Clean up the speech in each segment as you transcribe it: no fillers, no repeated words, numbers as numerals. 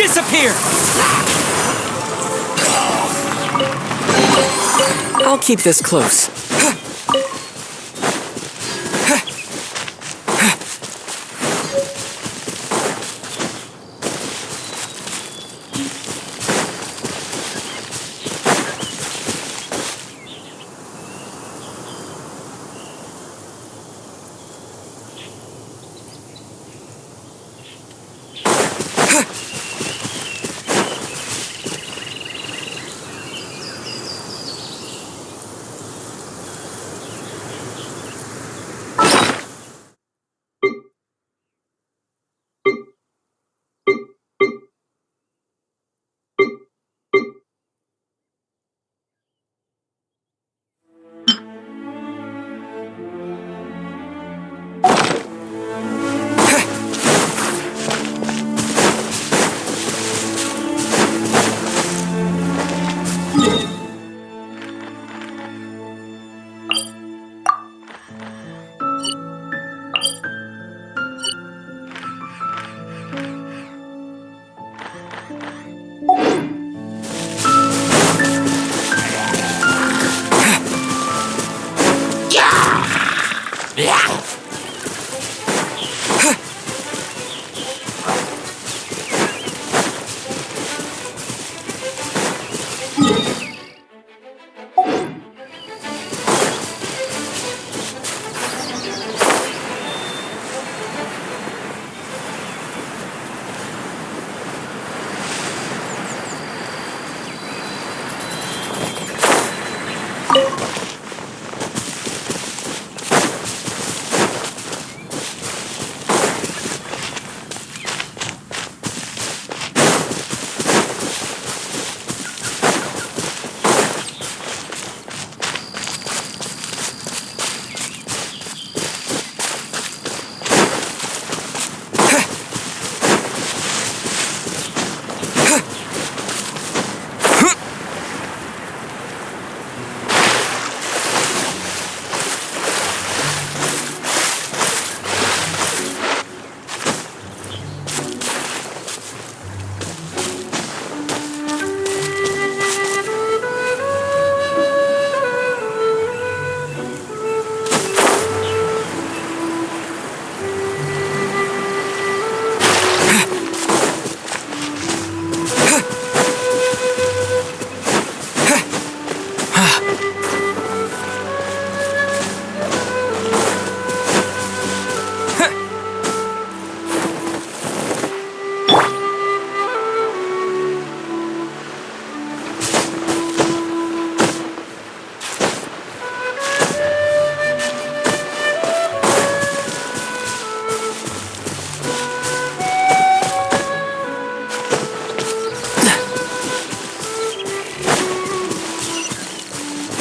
Disappear! I'll keep this close.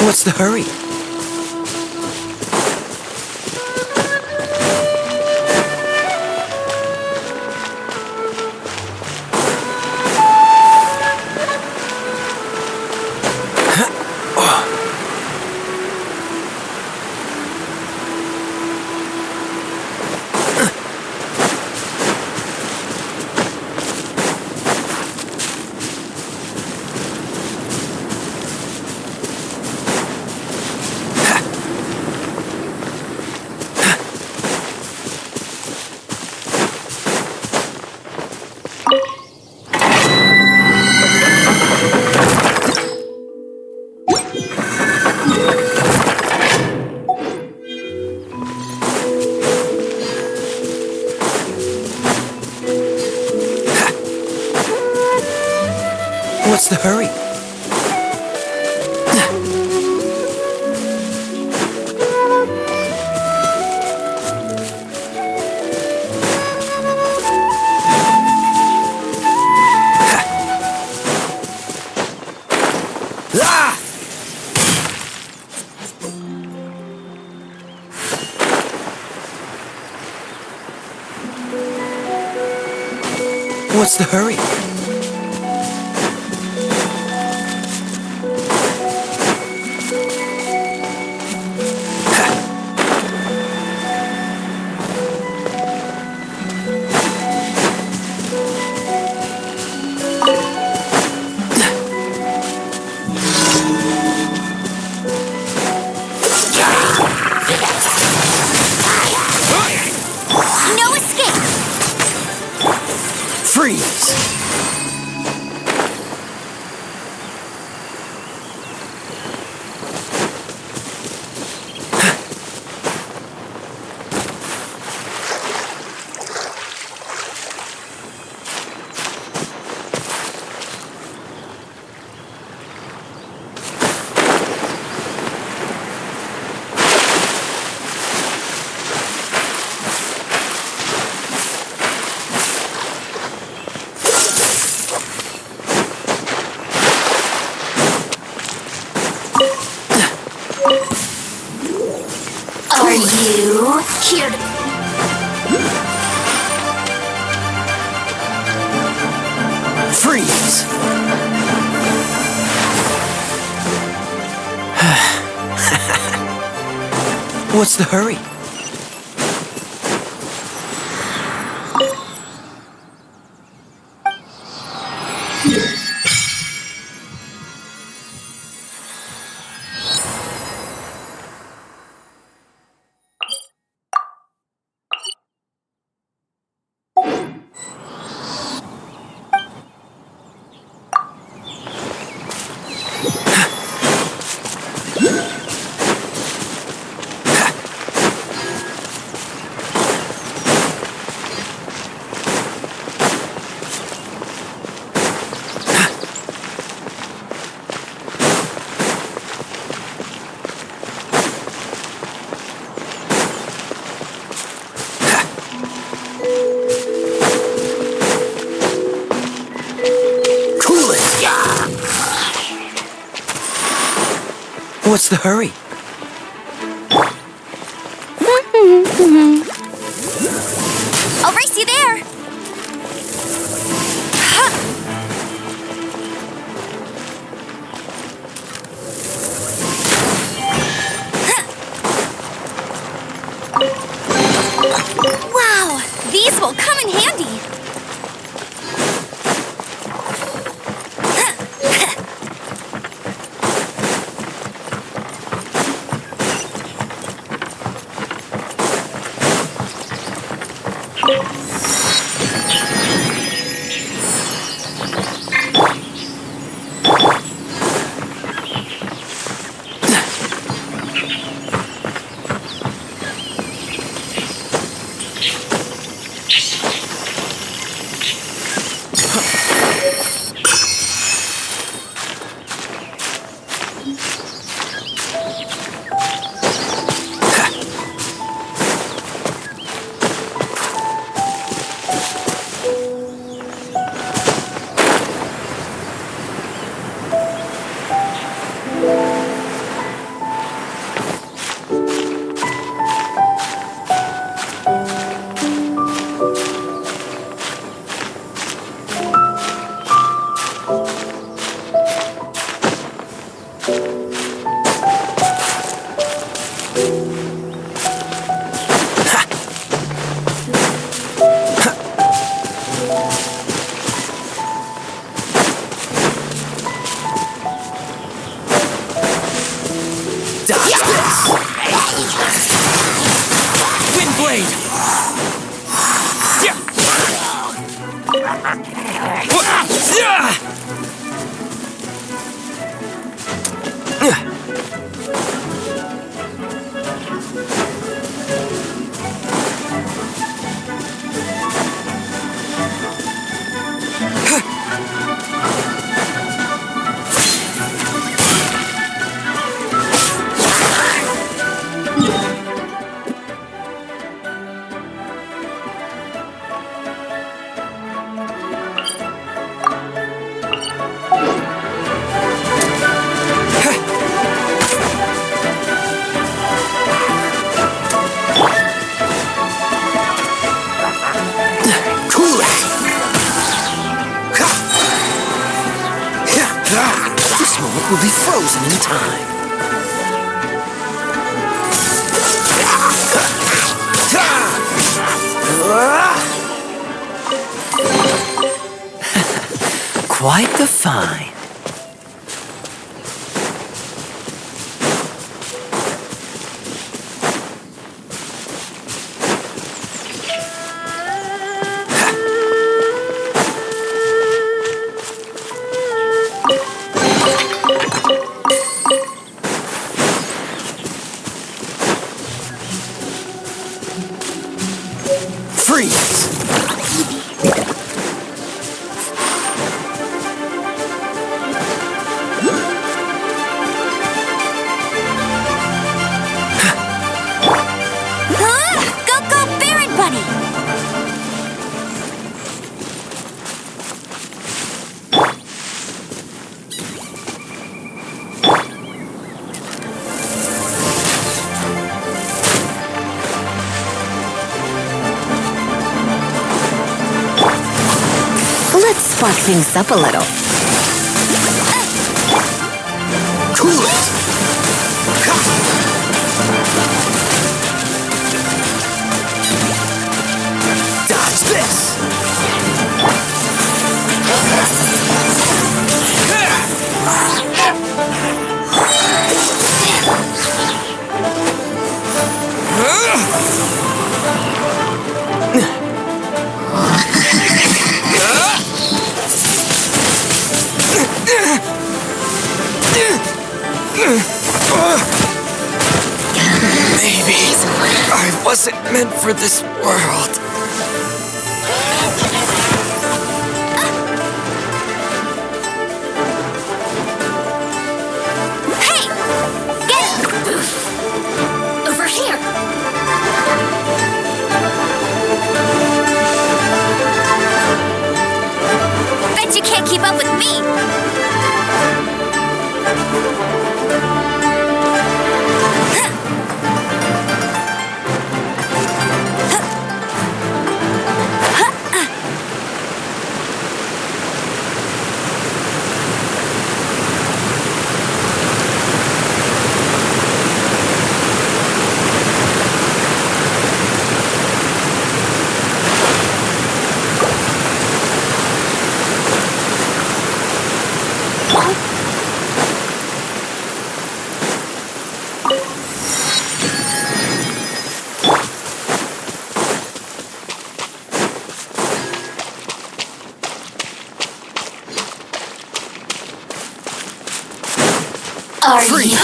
What's the hurry? What's the hurry? What's the hurry? Are you here to... Freeze! What's the hurry? What's the hurry? I'll race you there! Wow! These will come in handy! This moment will be frozen in time. Quite the find. spark things up a little. Cool it! Dodge this! Maybe I wasn't meant for this world. Hey! Get over here! Bet you can't keep up with me! Are Free. you?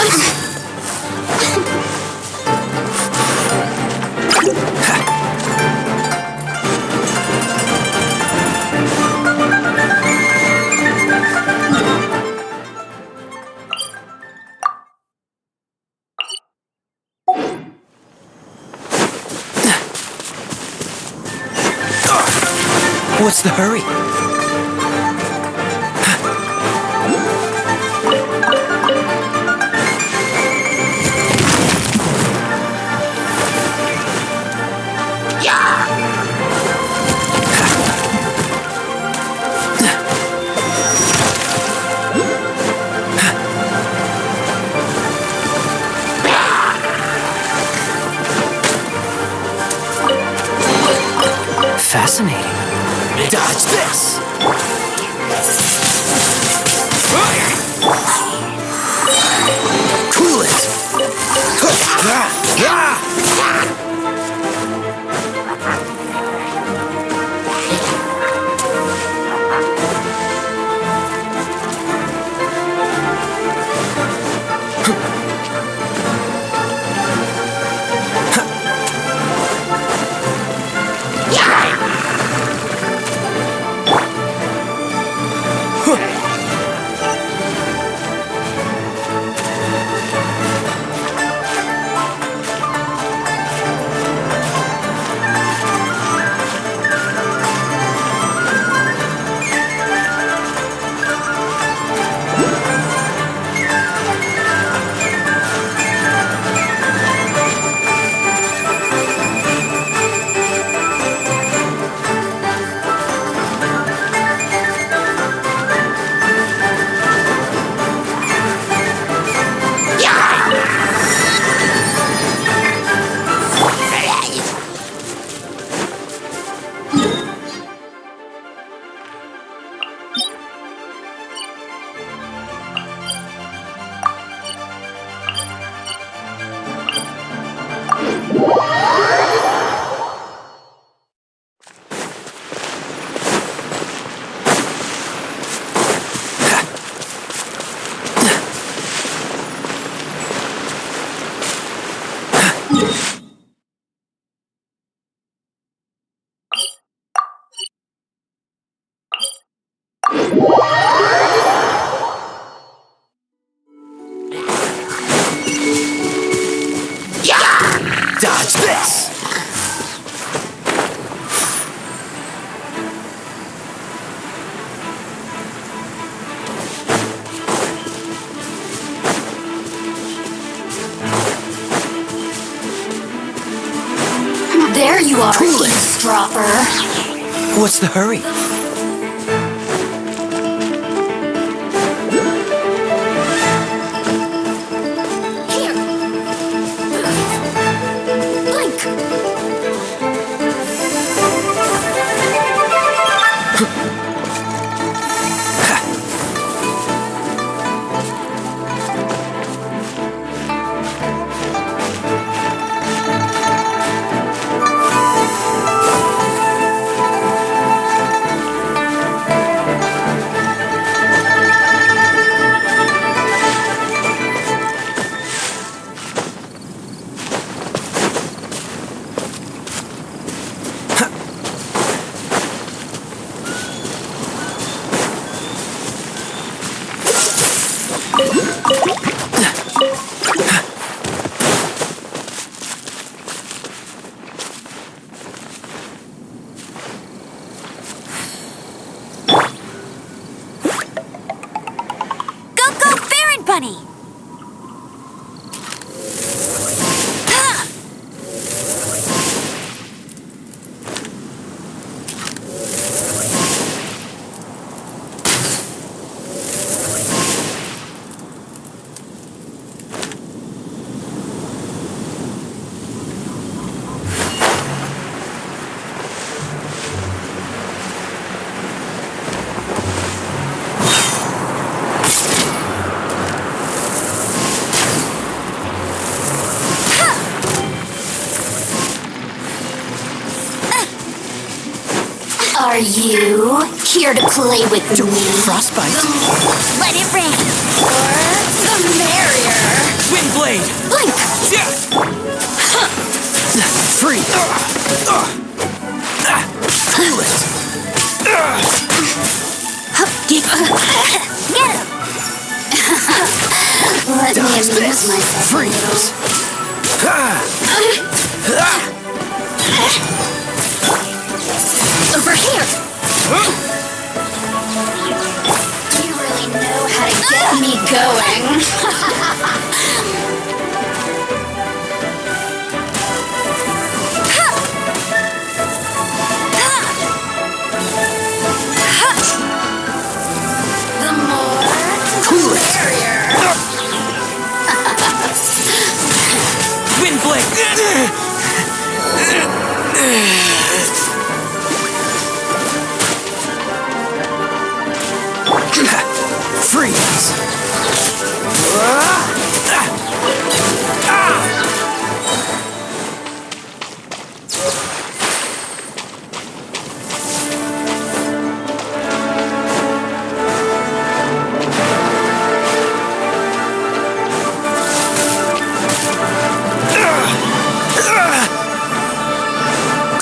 What's the hurry? Fascinating. Dodge this! Cool it! Dodge this! There you are, Cool it. eavesdropper. What's the hurry? bunny. Are you here to play with me? Frostbite. Let it rain. The merrier. Windblade. Blink. Yeah. Free. Cool it. Get him. Let me Dodge amuse this. myself a Freeze. Over here. You really know how to get me going. The more, Cool the it. merrier. Windblade. Freeze.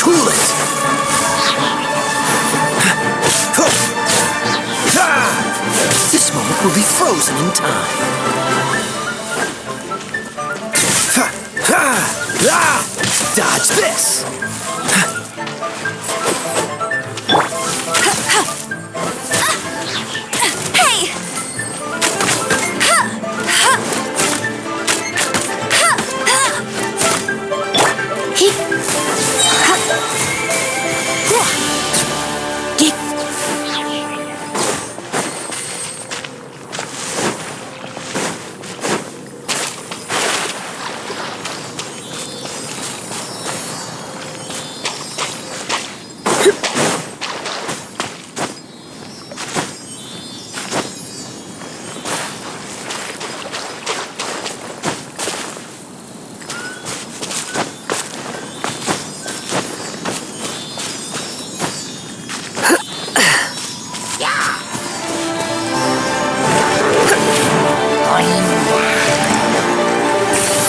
Cool it. This moment will be frozen in time. Dodge this. Hey!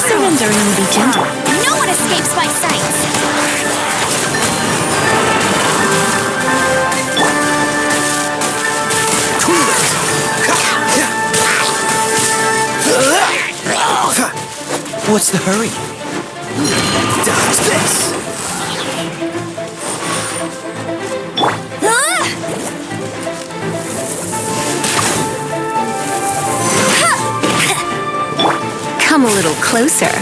Surrendering will be gentle. No one escapes my sight. Cool it. What's the hurry? Dodge this. Come a little closer.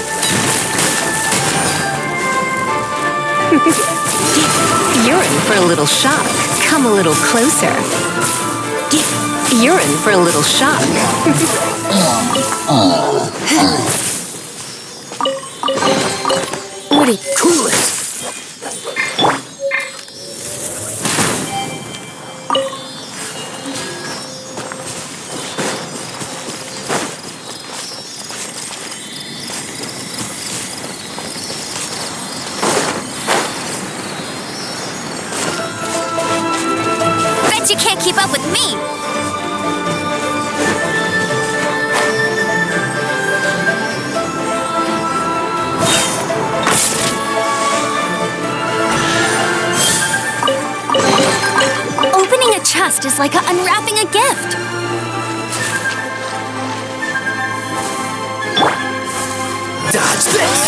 You're in for a little shock. Come a little closer. You're in for a little shock. What do you... Cool it. Bet you can't keep up with me. Opening a chest is like unwrapping a gift. Dodge this.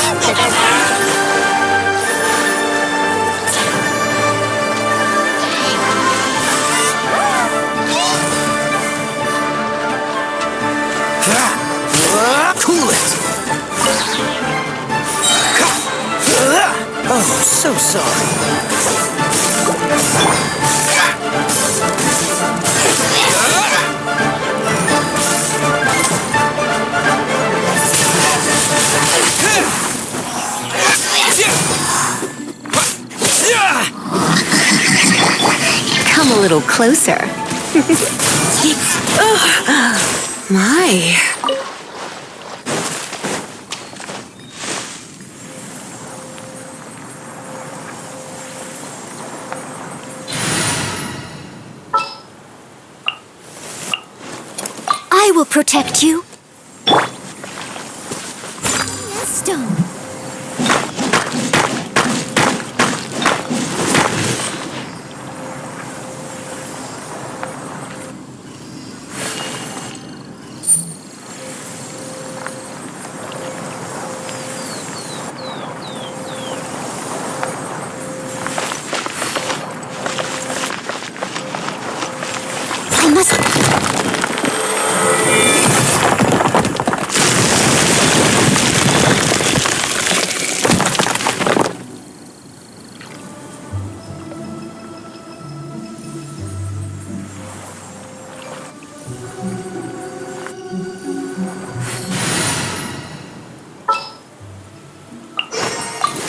so sorry. Come a little closer. My. I will protect you. Stone. I must.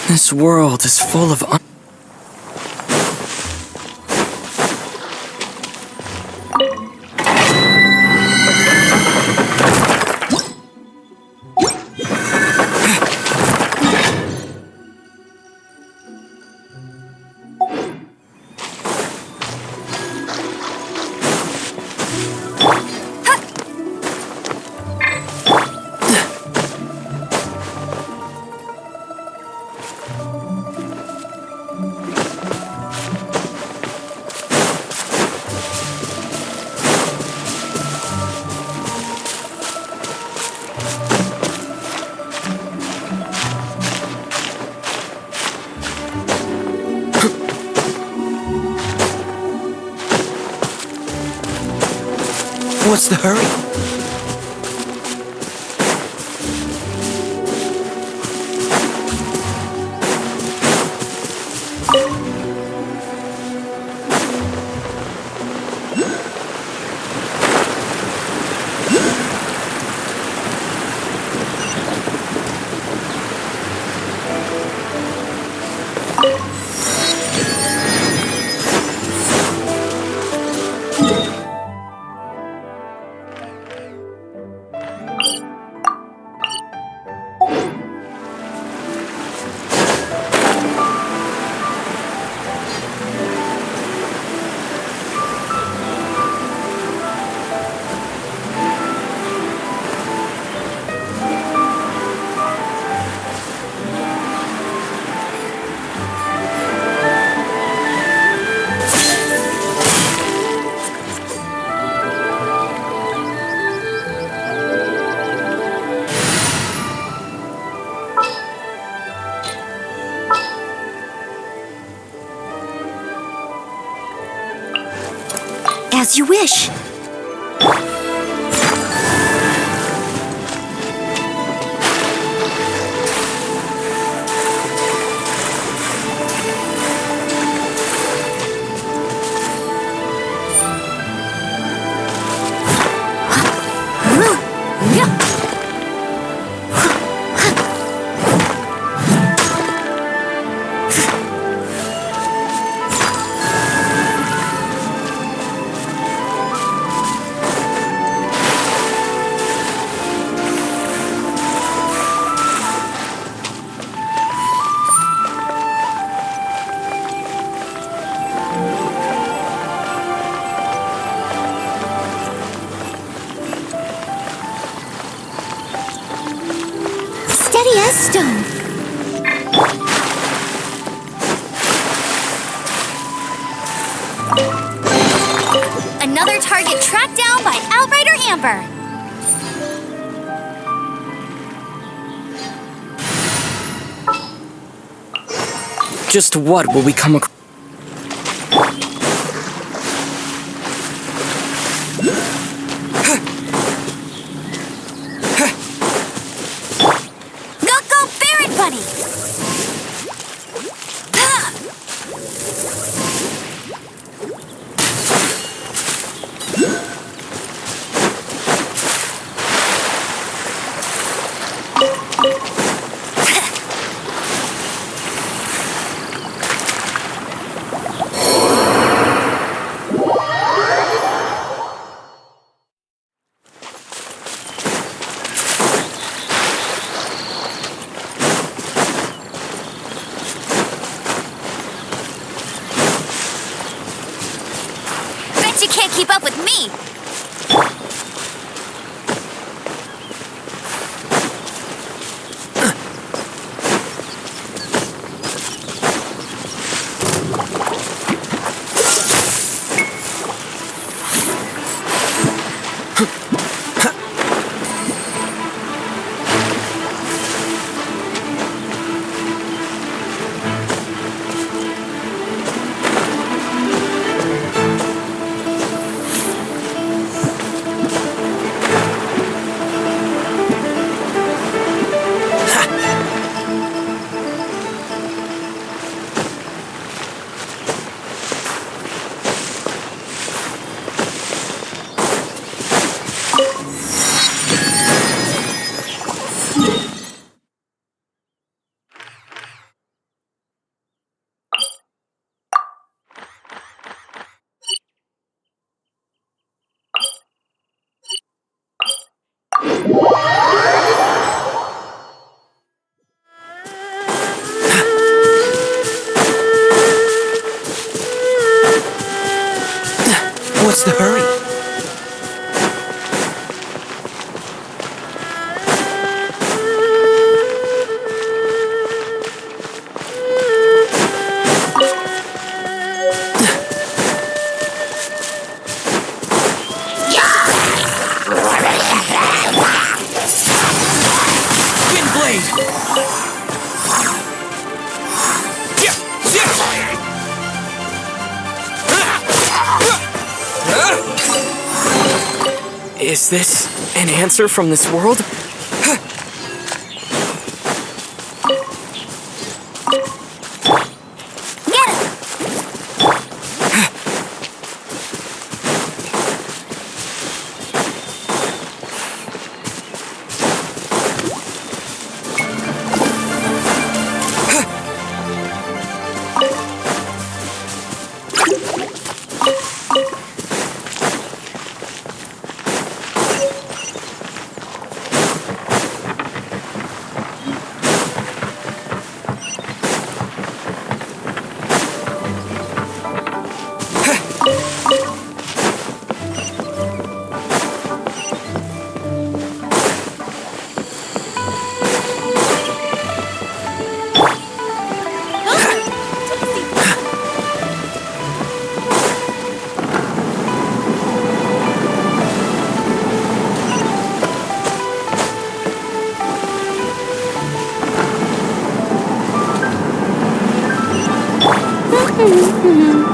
This world is full of What's the hurry? As you wish. Steady as stone. Another target tracked down by Outrider Amber. Just what will we come across? Go, go, Barret Buddy! What's the hurry? Wind blade! Is this an answer from this world? Get him!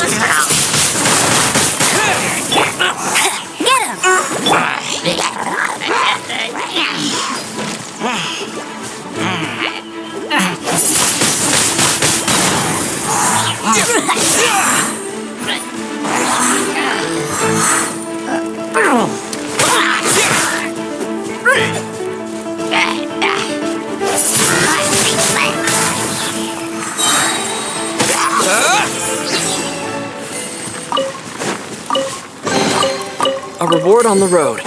Get him! A reward on the road.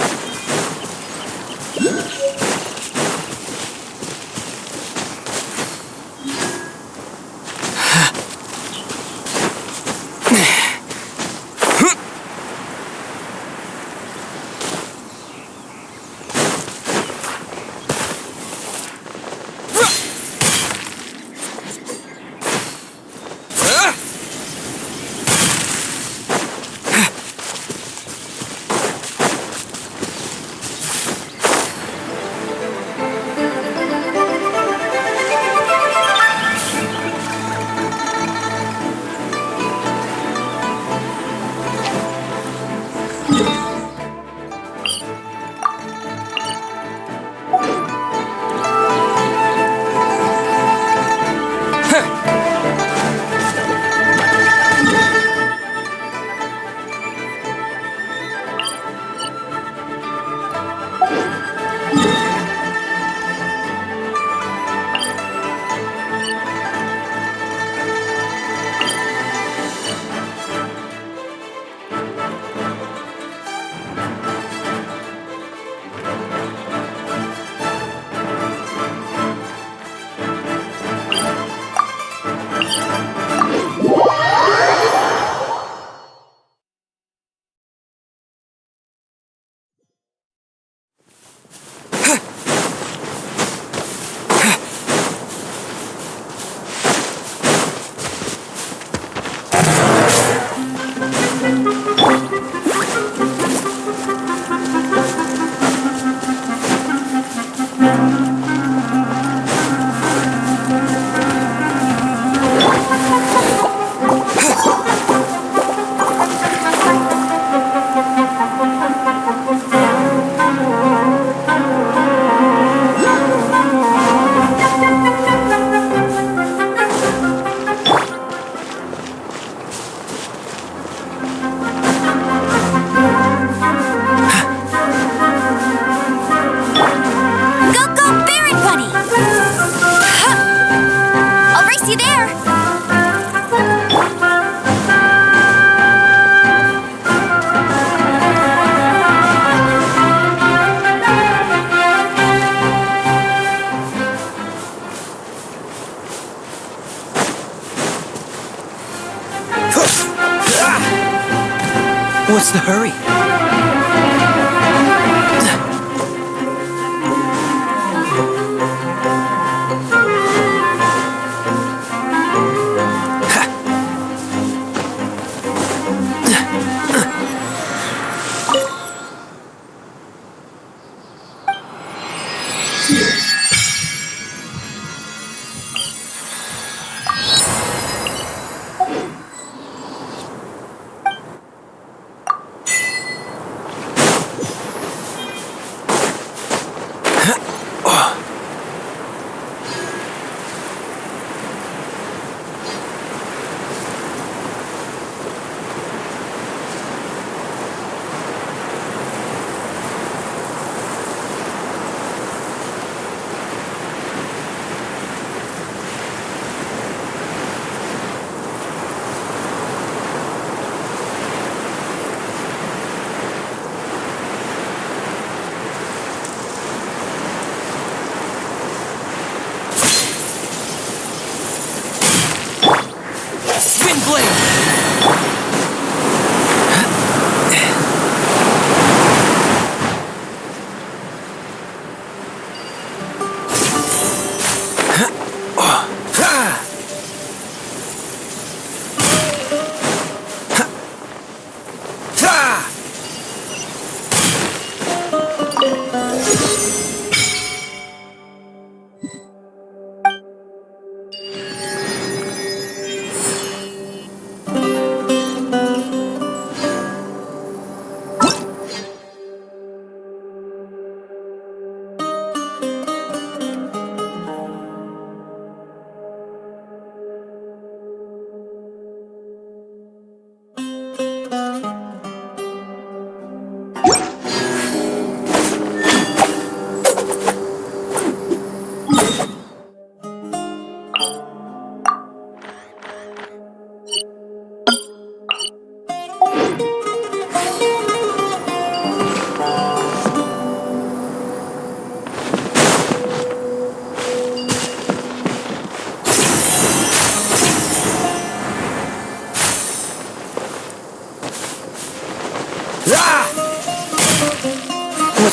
What's the hurry?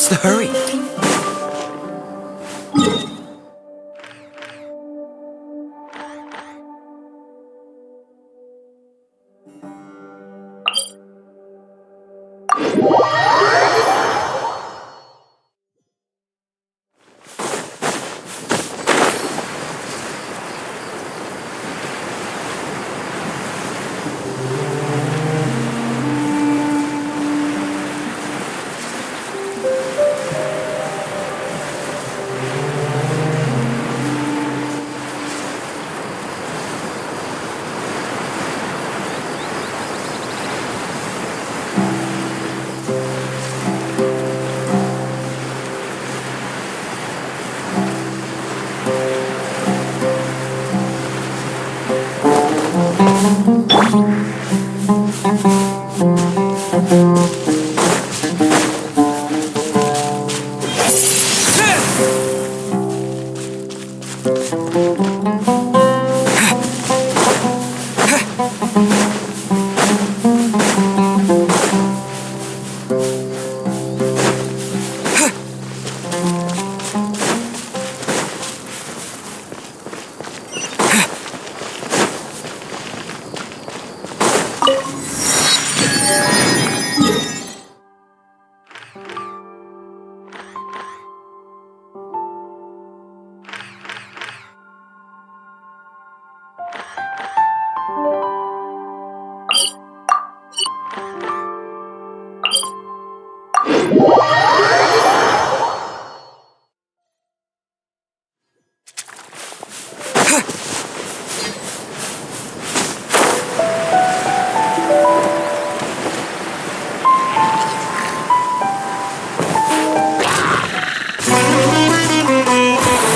What's the hurry?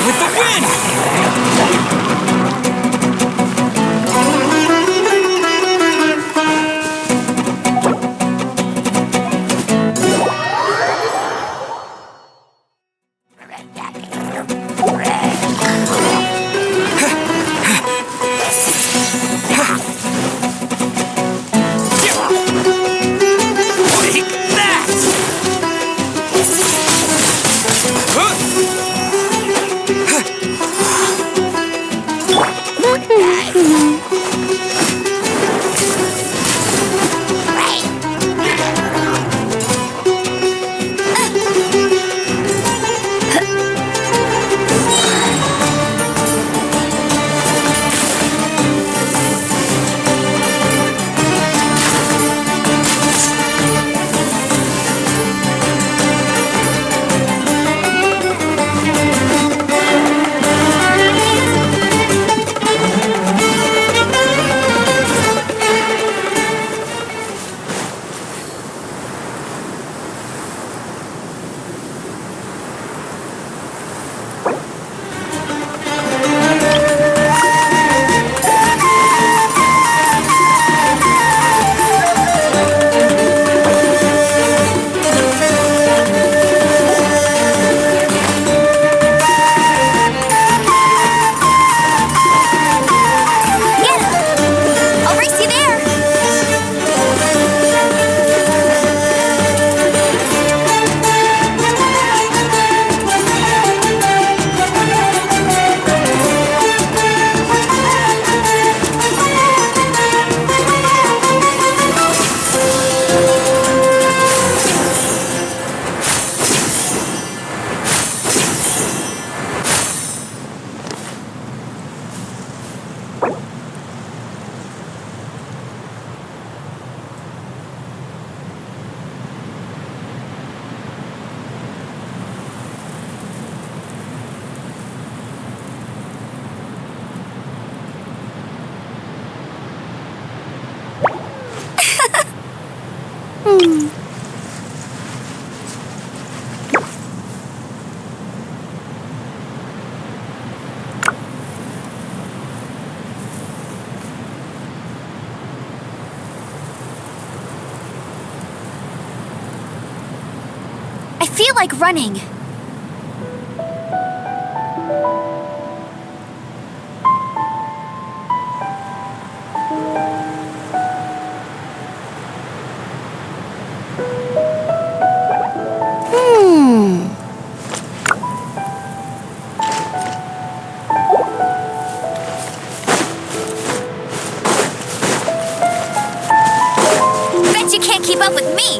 With the wind! Take that! I'll race you there. I feel like running. Bet you can't keep up with me!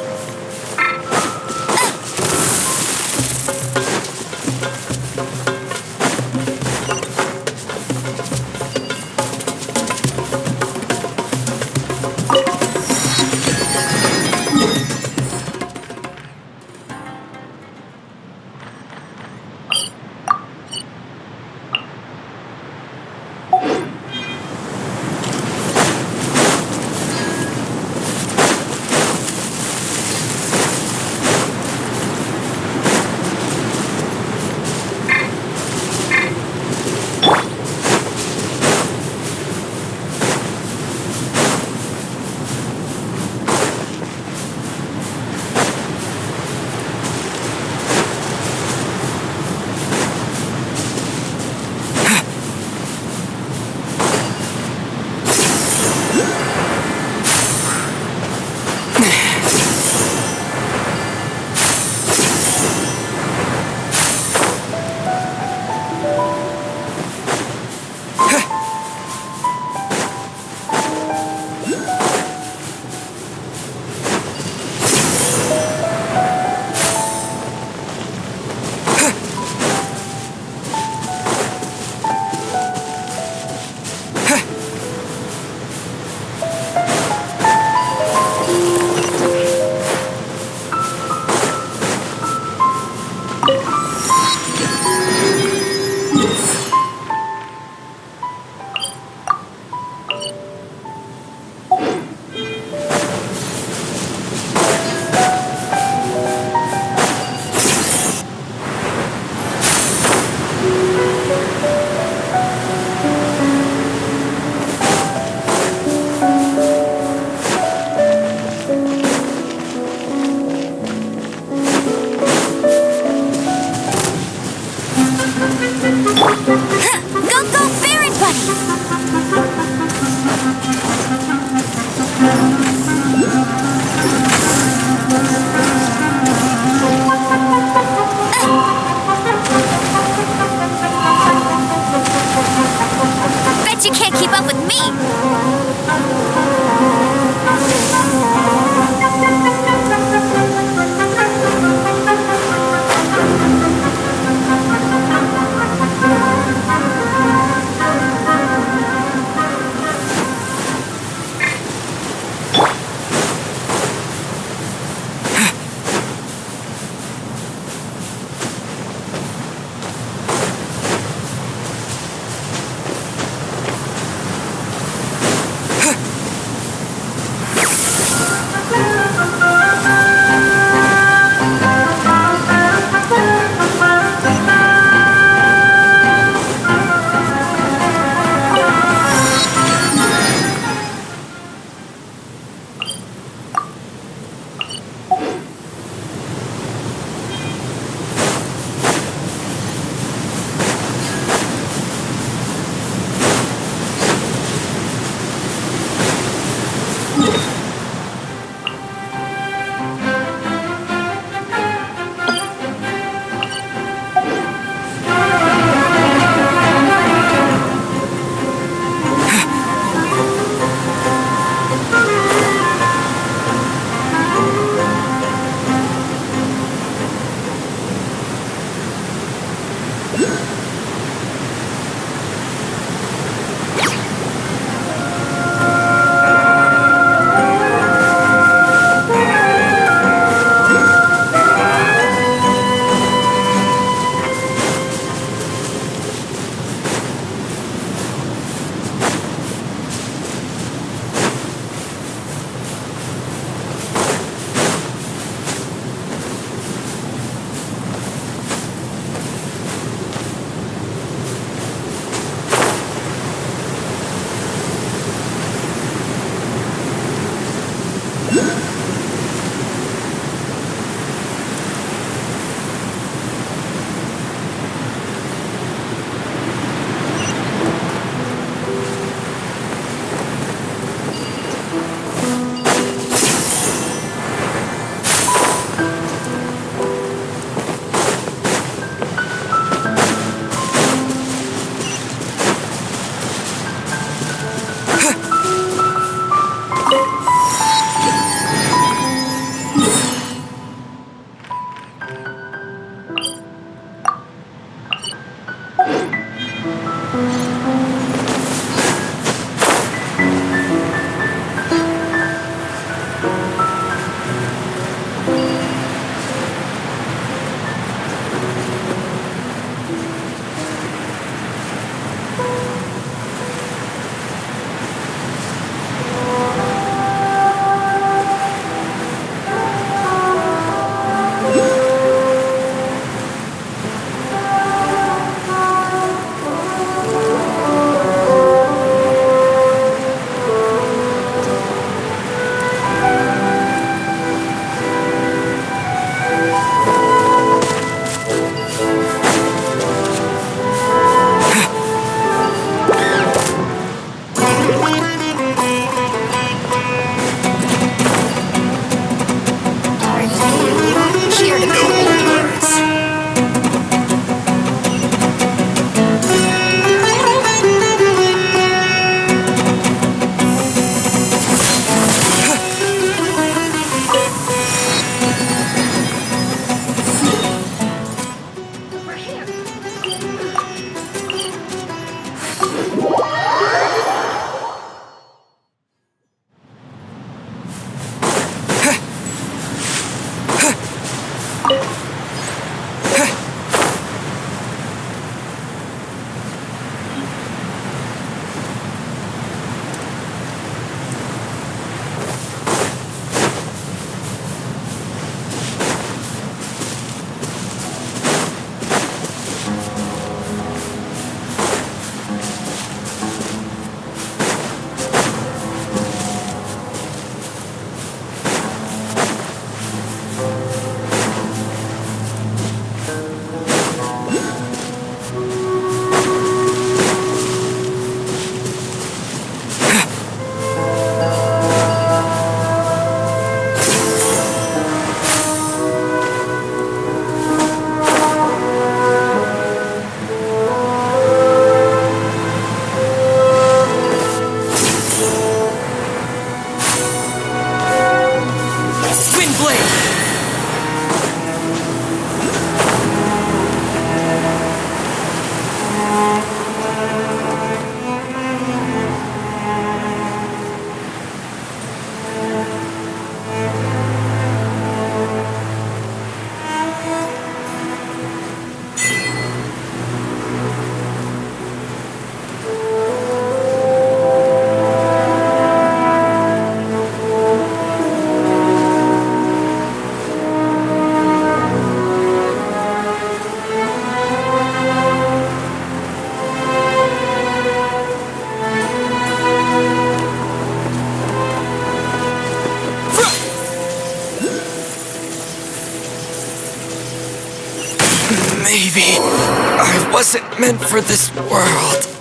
wasn't meant for this world.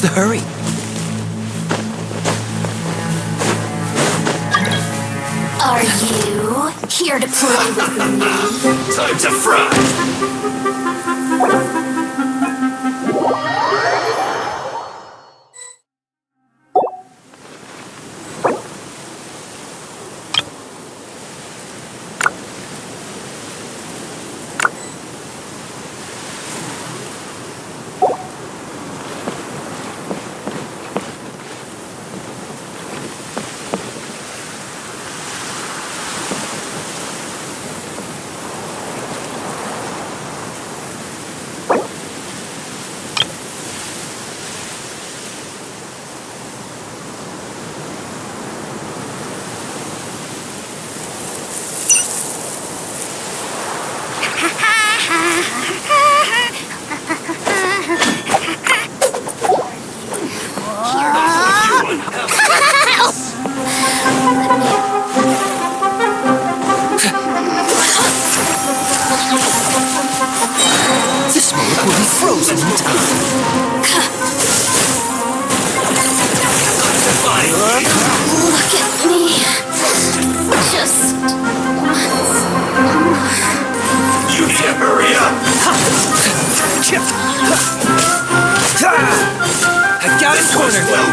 the hurry? Are you here to play with me? Time to fry! This mold will be frozen in time. Look at me. Just You need to hurry up! I got it cornered. Well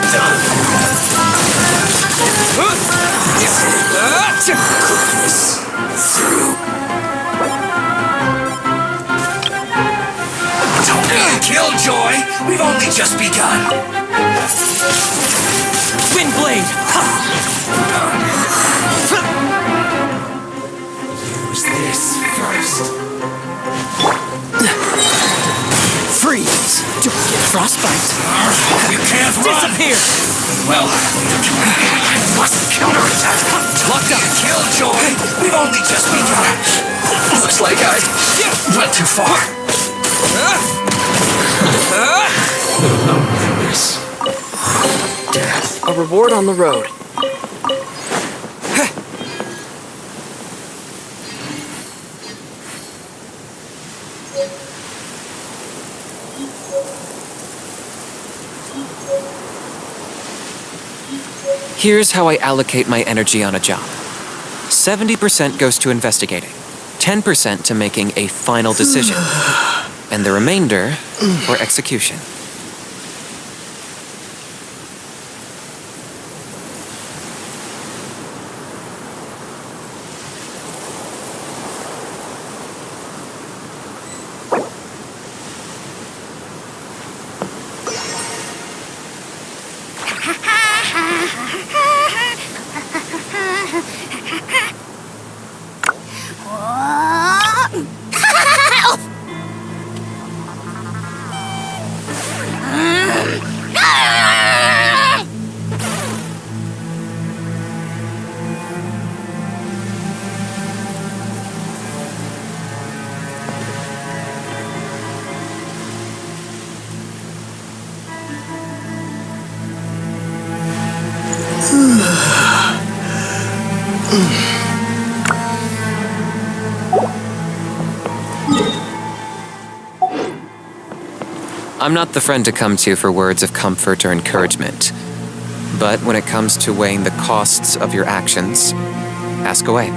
Don't be killjoy! We've only just begun! Windblade! Use this first. Freeze! Don't get frostbite. You can't run! Disappear! Well, I must counterattack! Locked up. Killjoy! We've only just begun! Looks like I went too far. Death. A reward on the road. Here's how I allocate my energy on a job. 70% goes to investigating, 10% to making a final decision, and the remainder for execution. I'm not the friend to come to for words of comfort or encouragement. But when it comes to weighing the costs of your actions, ask away.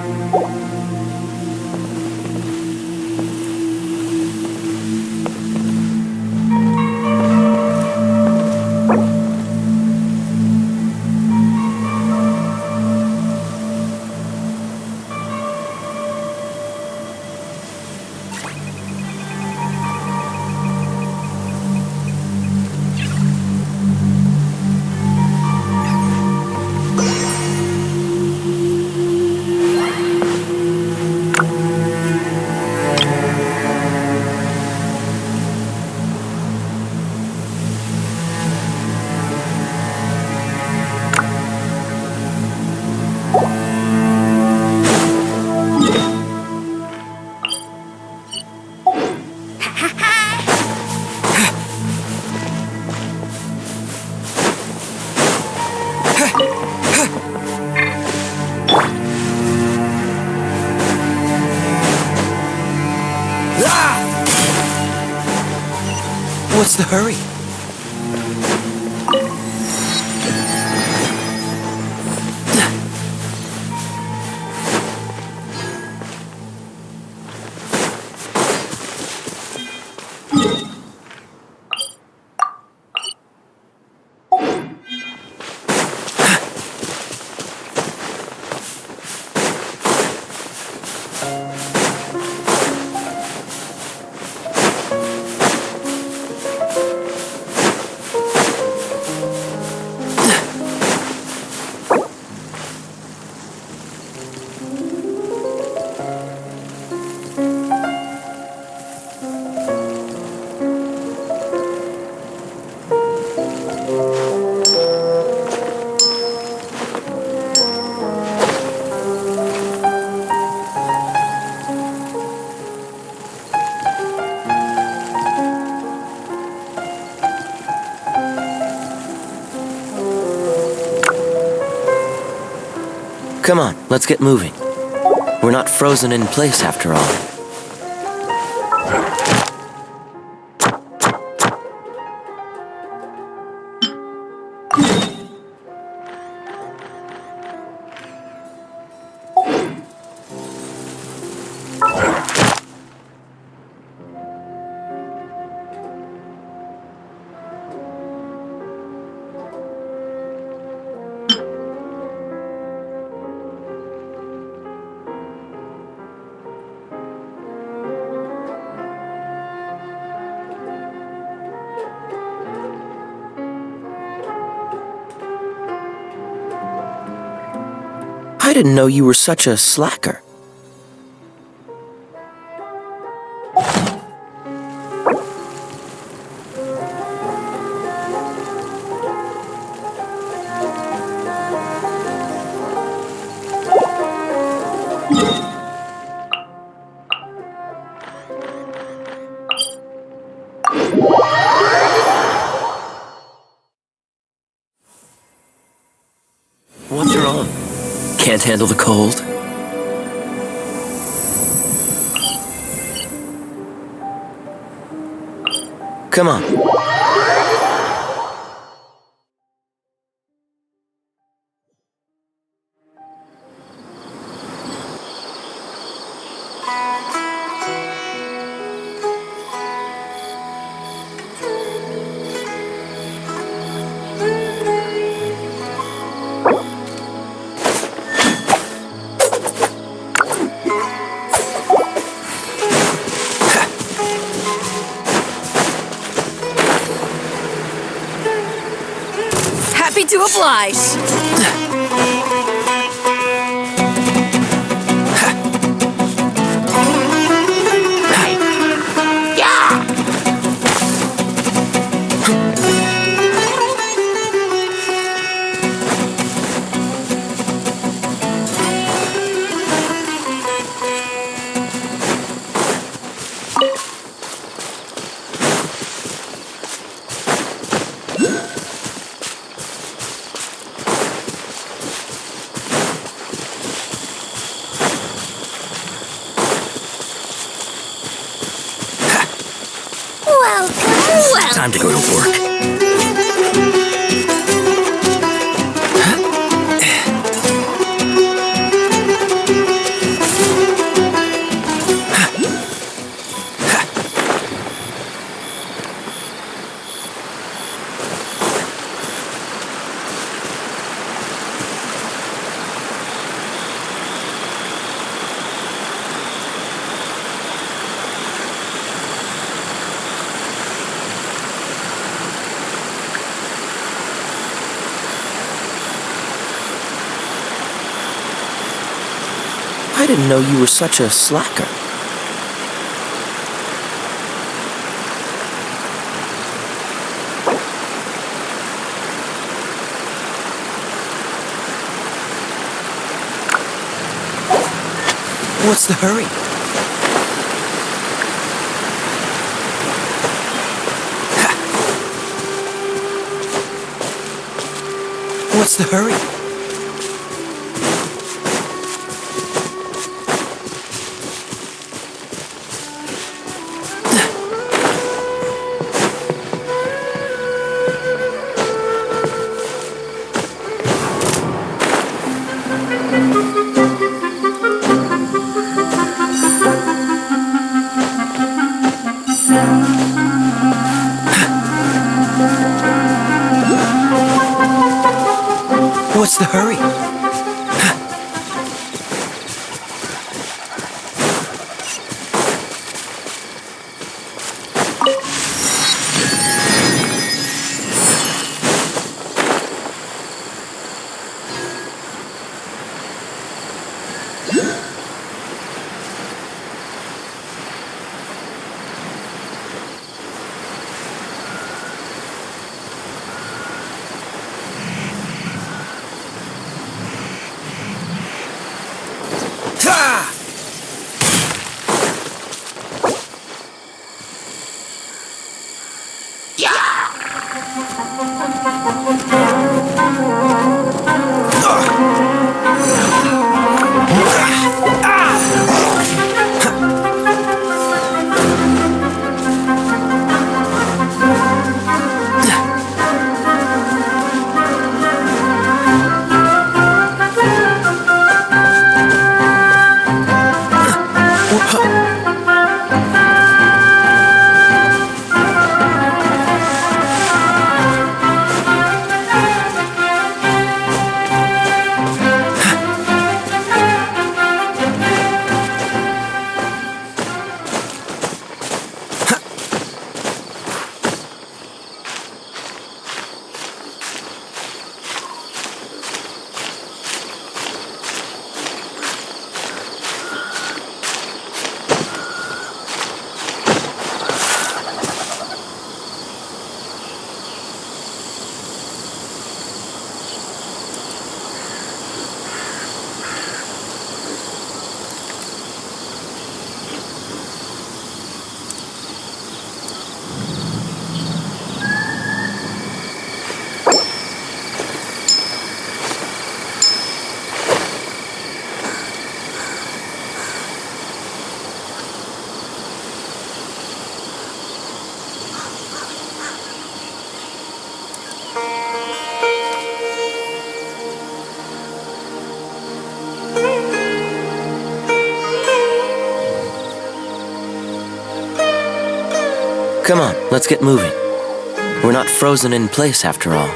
What's the hurry? Come on, let's get moving. We're not frozen in place after all. I didn't know you were such a slacker. What's wrong? Can't handle the cold? Come on. Happy to oblige. Time to go to work. I didn't know you were such a slacker. What's the hurry? What's the hurry? What's the hurry? Come on, let's get moving. We're not frozen in place after all.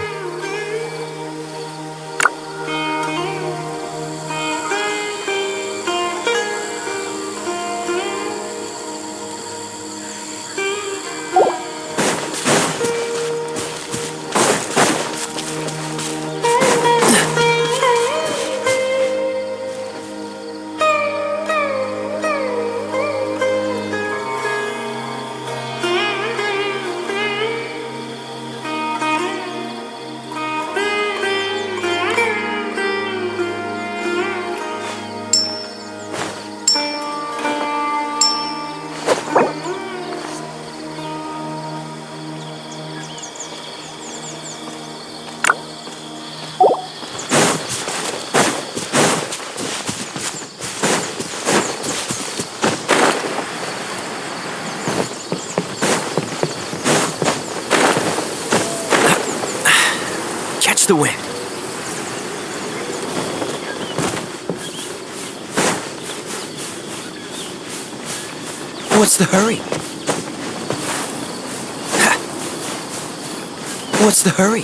The wind. What's the hurry? What's the hurry?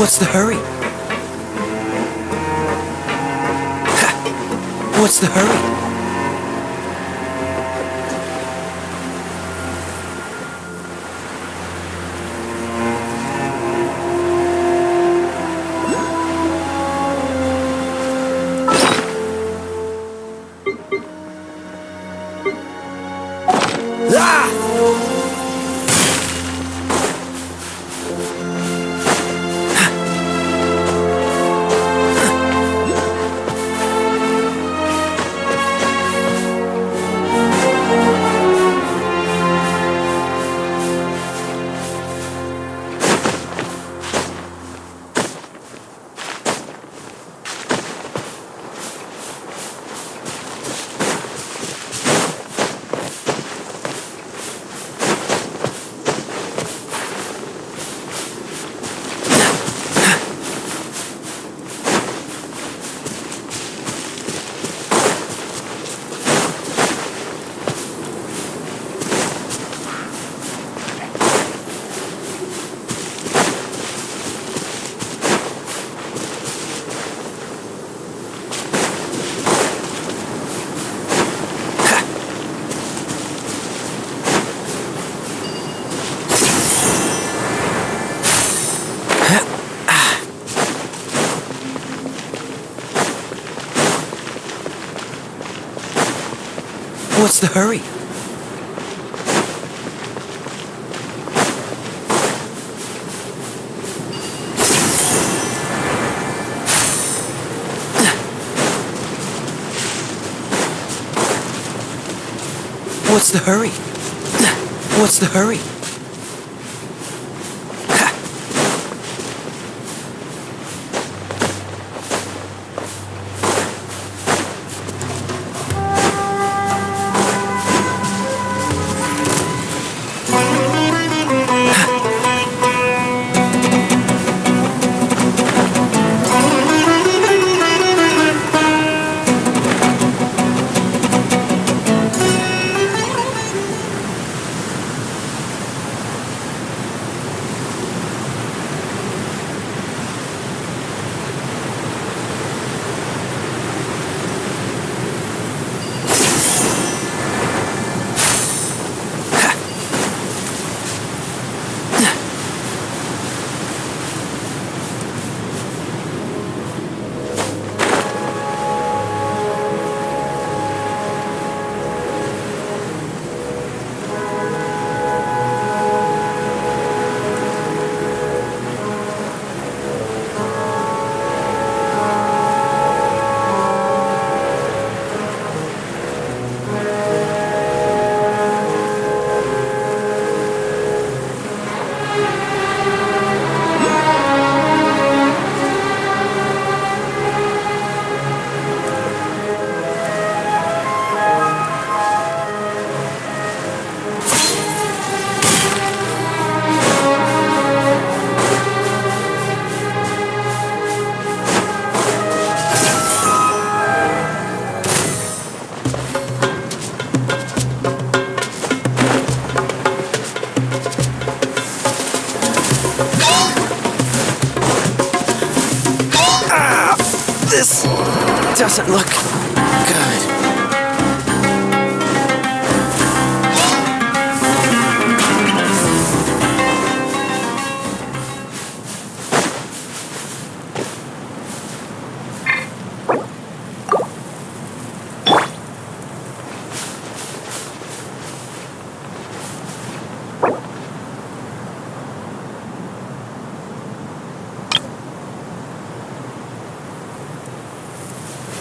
What's the hurry? What's the hurry? What's the hurry? What's the hurry? What's the hurry? doesn't look good.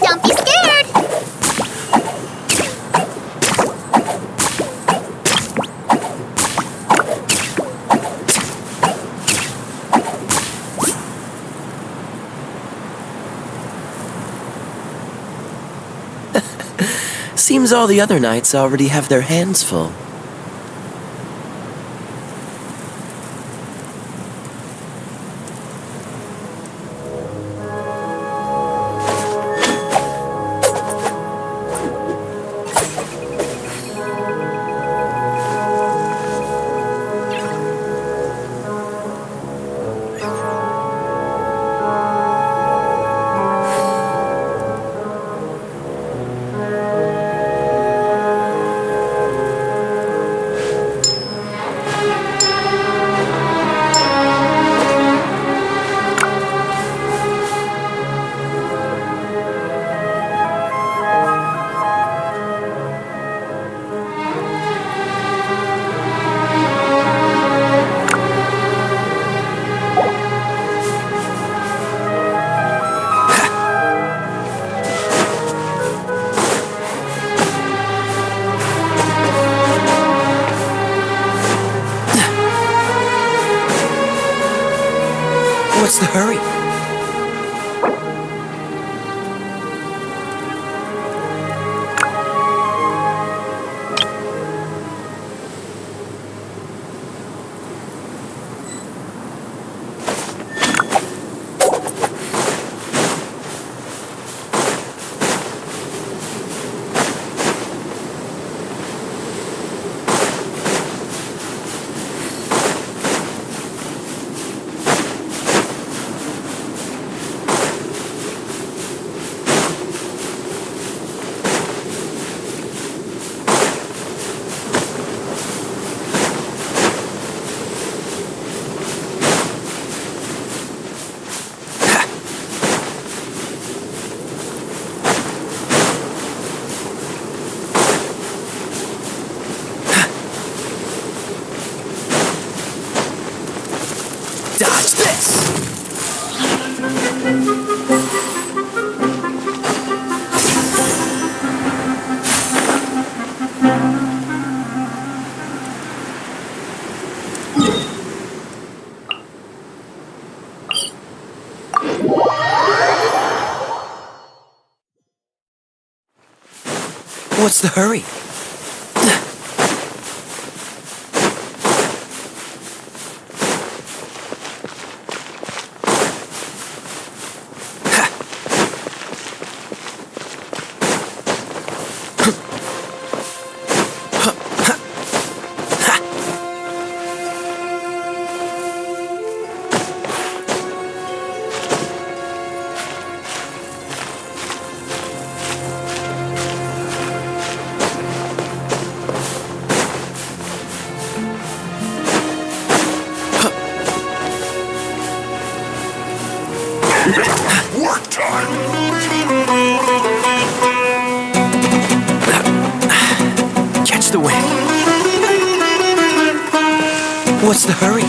Don't be scared! Seems all the other knights already have their hands full. What's the hurry? Dodge this! What's the hurry? Work time! Catch the wind. What's the hurry?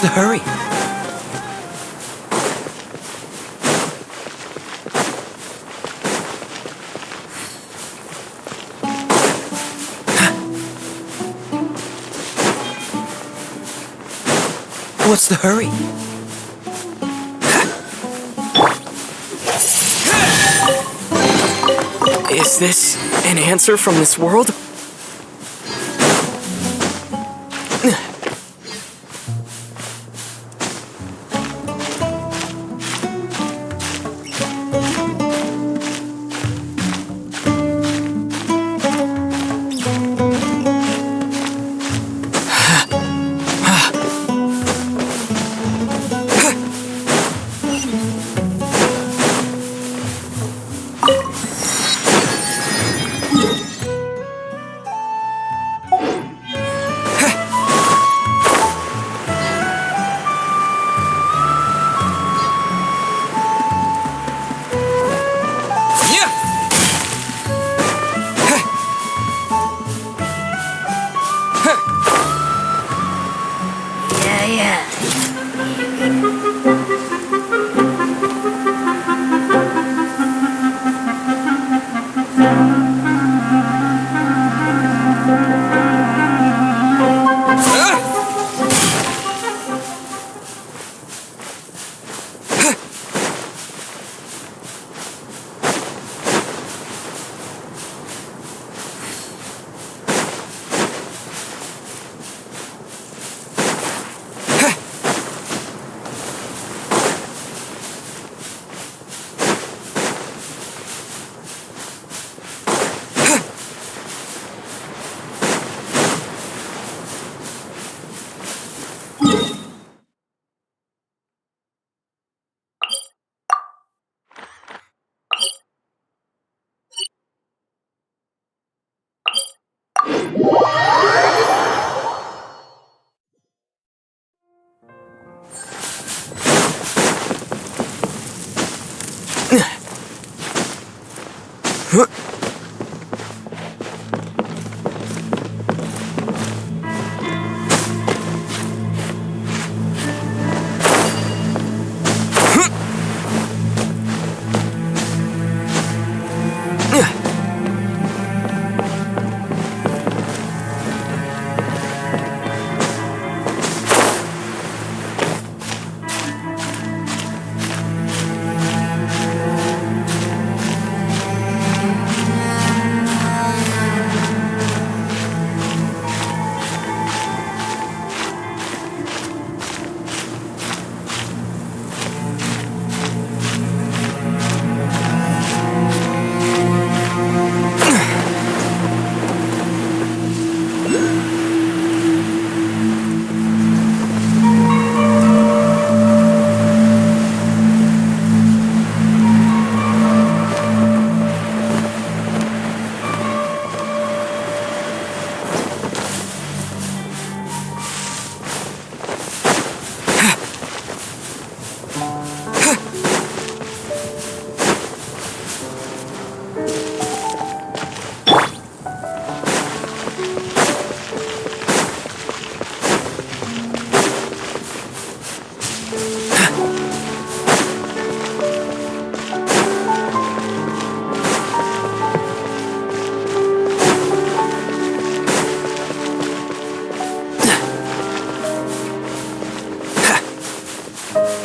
What's the hurry? What's the hurry? Is this an answer from this world?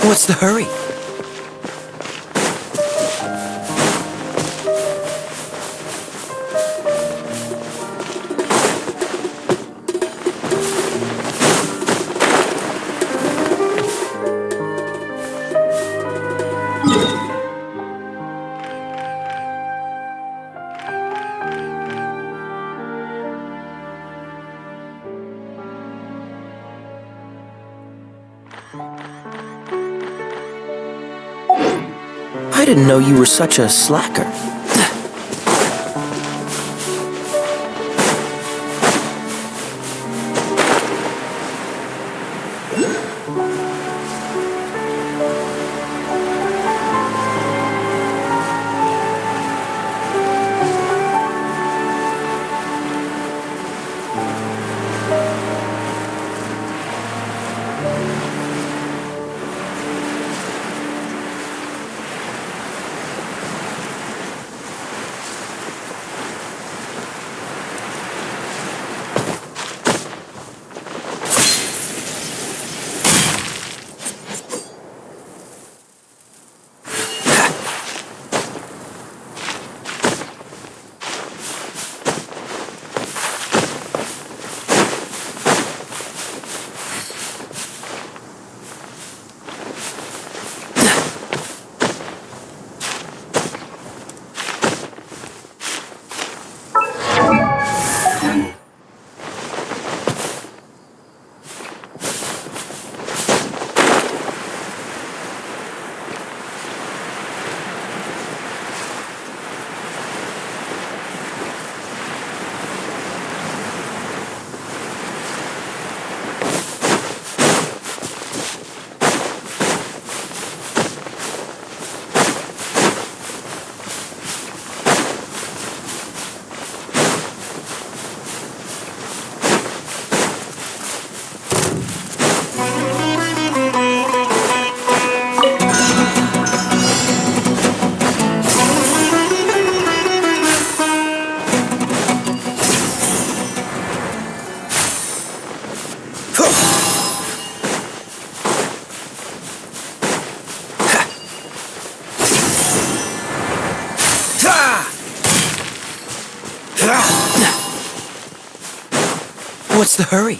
What's the hurry? I didn't know you were such a slacker. What's the hurry?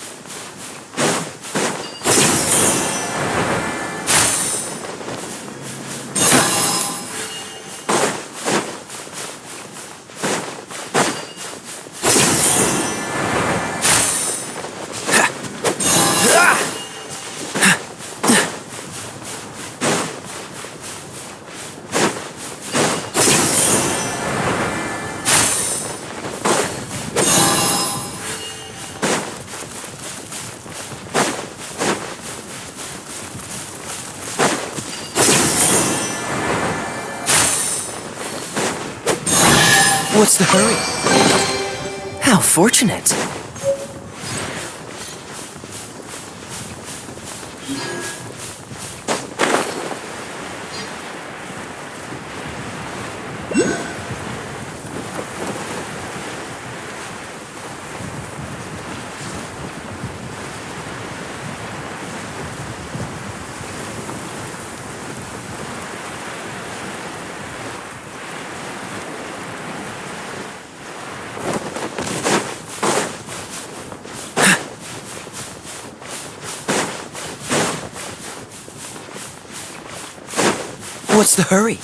What's the hurry? How fortunate. What's the hurry?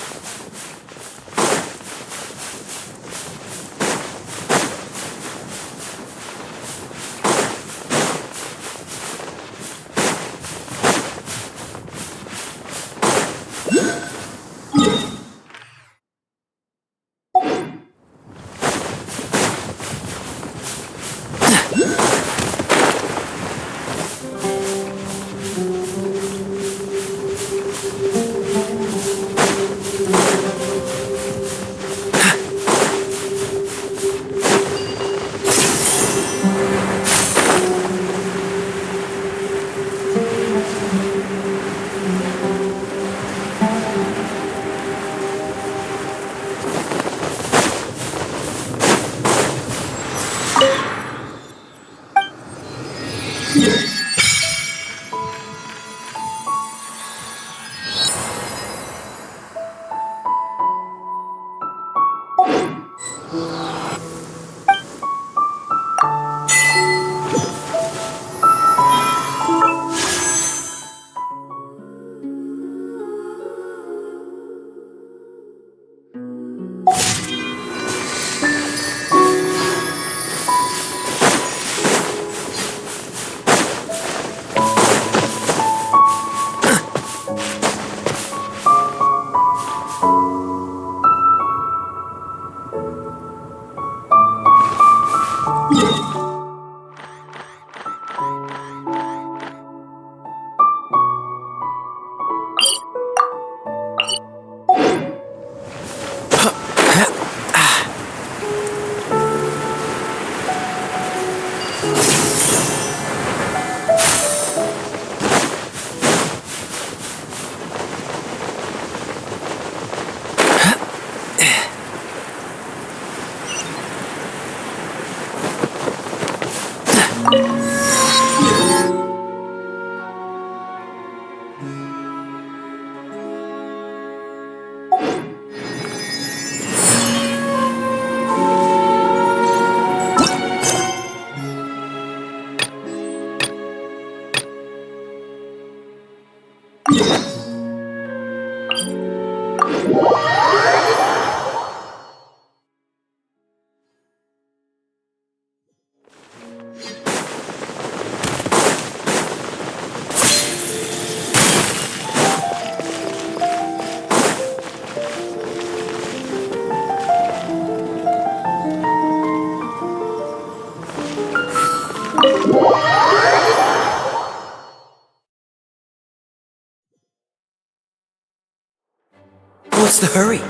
What's the hurry?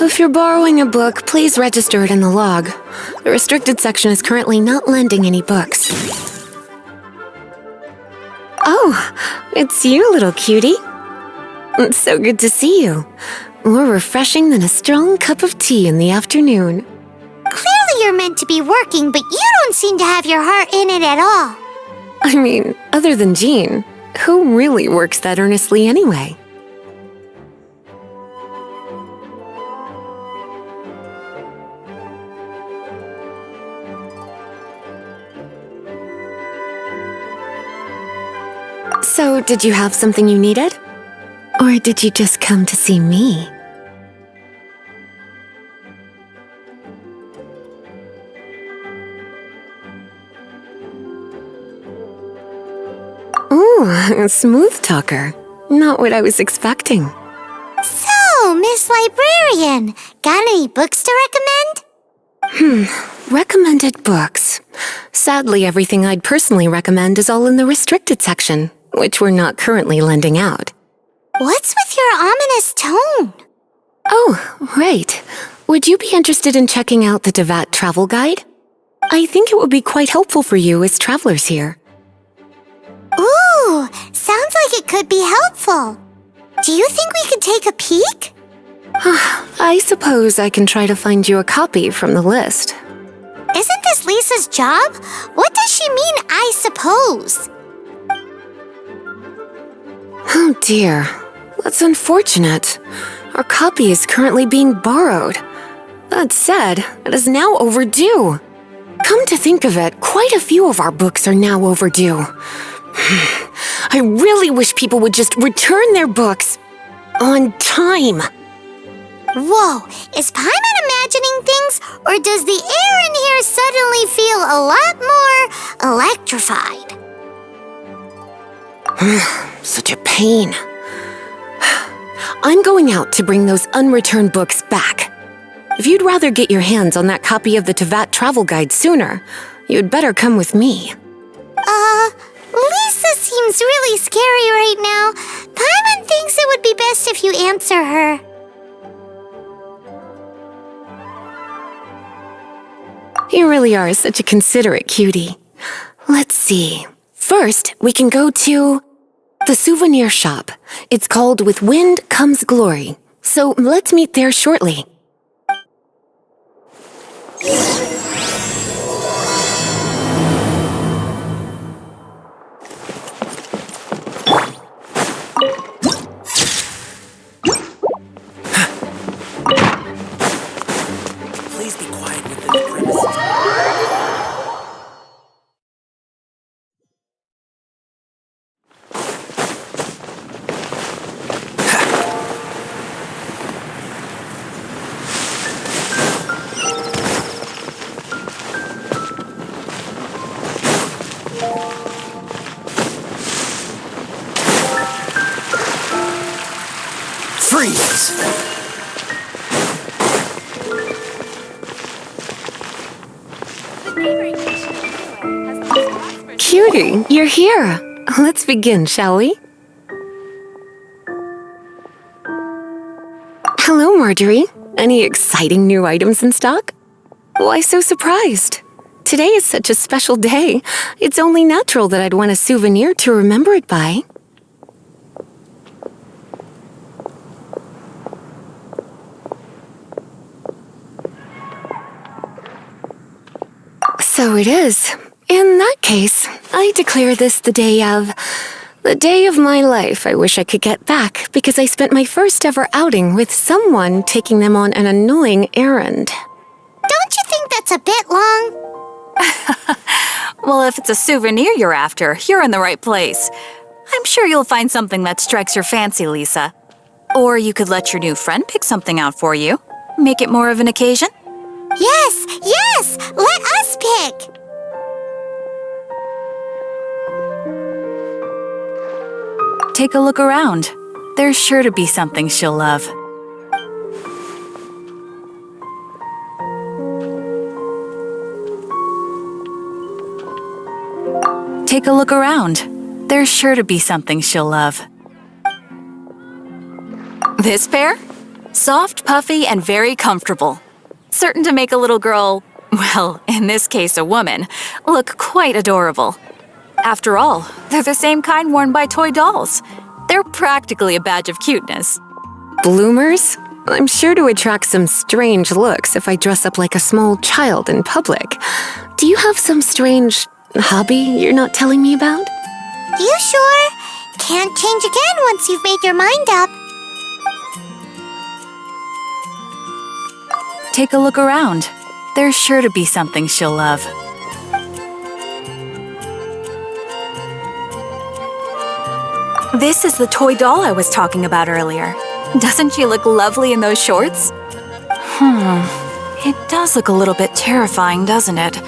If you're borrowing a book, please register it in the log. The restricted section is currently not lending any books. Oh, it's you, little cutie. It's so good to see you. More refreshing than a strong cup of tea in the afternoon. Clearly you're meant to be working, but you don't seem to have your heart in it at all. I mean, other than Jean, Who really works that earnestly anyway? So, did you have something you needed? Or did you just come to see me? Ooh, a smooth talker. Not what I was expecting. So, Miss Librarian, got any books to recommend? Recommended books. Sadly, everything I'd personally recommend is all in the restricted section, which we're not currently lending out. What's with your ominous tone? Oh, right. Would you be interested in checking out the Devat travel guide? I think it would be quite helpful for you as travelers here. Ooh, sounds like it could be helpful. Do you think we could take a peek? I suppose I can try to find you a copy from the list. Isn't this Lisa's job? What does she mean, I suppose? Oh dear, that's unfortunate. Our copy is currently being borrowed. That said, it is now overdue. Come to think of it, quite a few of our books are now overdue. I really wish people would just return their books on time. Whoa, is Paimon imagining things, or does the air in here suddenly feel a lot more electrified? Such a pain. I'm going out to bring those unreturned books back. If you'd rather get your hands on that copy of the Tevat travel guide sooner, you'd better come with me. Lisa seems really scary right now. Paimon thinks it would be best if you answer her. You really are such a considerate cutie. Let's see. First, we can go to the souvenir shop. It's called With Wind Comes Glory. So let's meet there shortly. Please be quiet with the premises. Freeze! Cutie, you're here. Let's begin, shall we? Hello, Marjorie. Any exciting new items in stock? Why so surprised? Today is such a special day. It's only natural that I'd want a souvenir to remember it by. So it is. In that case, I declare this the day of my life I wish I could get back because I spent my first ever outing with someone taking them on an annoying errand. Don't you think that's a bit long? Well, if it's a souvenir you're after, you're in the right place. I'm sure you'll find something that strikes your fancy, Lisa. Or you could let your new friend pick something out for you. Make it more of an occasion. Yes! Let us pick! Take a look around. There's sure to be something she'll love. Take a look around. There's sure to be something she'll love. This pair? Soft, puffy, and very comfortable. Certain to make a little girl, well, in this case a woman, look quite adorable. After all, they're the same kind worn by toy dolls. They're practically a badge of cuteness. Bloomers? I'm sure to attract some strange looks if I dress up like a small child in public. Do you have some strange hobby you're not telling me about? You sure? Can't change again once you've made your mind up. Take a look around. There's sure to be something she'll love. This is the toy doll I was talking about earlier. Doesn't she look lovely in those shorts? It does look a little bit terrifying, doesn't it?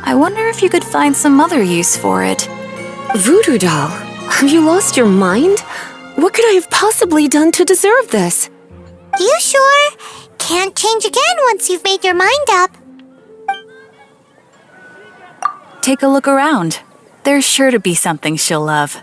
I wonder if you could find some other use for it. Voodoo doll, have you lost your mind? What could I have possibly done to deserve this? You sure? Can't change again once you've made your mind up. Take a look around. There's sure to be something she'll love.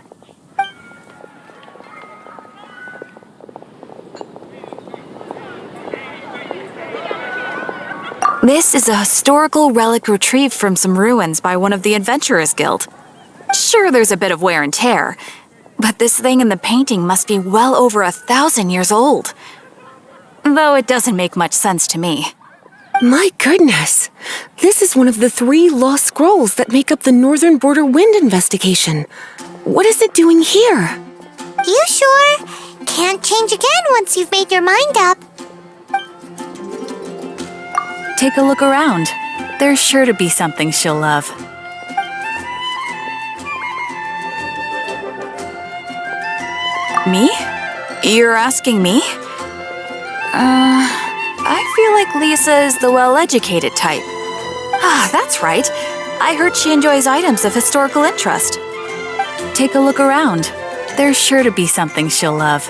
This is a historical relic retrieved from some ruins by one of the Adventurers Guild. Sure, there's a bit of wear and tear, but this thing in the painting must be well over 1,000 years old. Though it doesn't make much sense to me. My goodness! This is one of the 3 lost scrolls that make up the Northern Border Wind investigation. What is it doing here? You sure? Can't change again once you've made your mind up. Take a look around. There's sure to be something she'll love. Me? You're asking me? I feel like Lisa is the well-educated type. Ah, that's right. I heard she enjoys items of historical interest. Take a look around. There's sure to be something she'll love.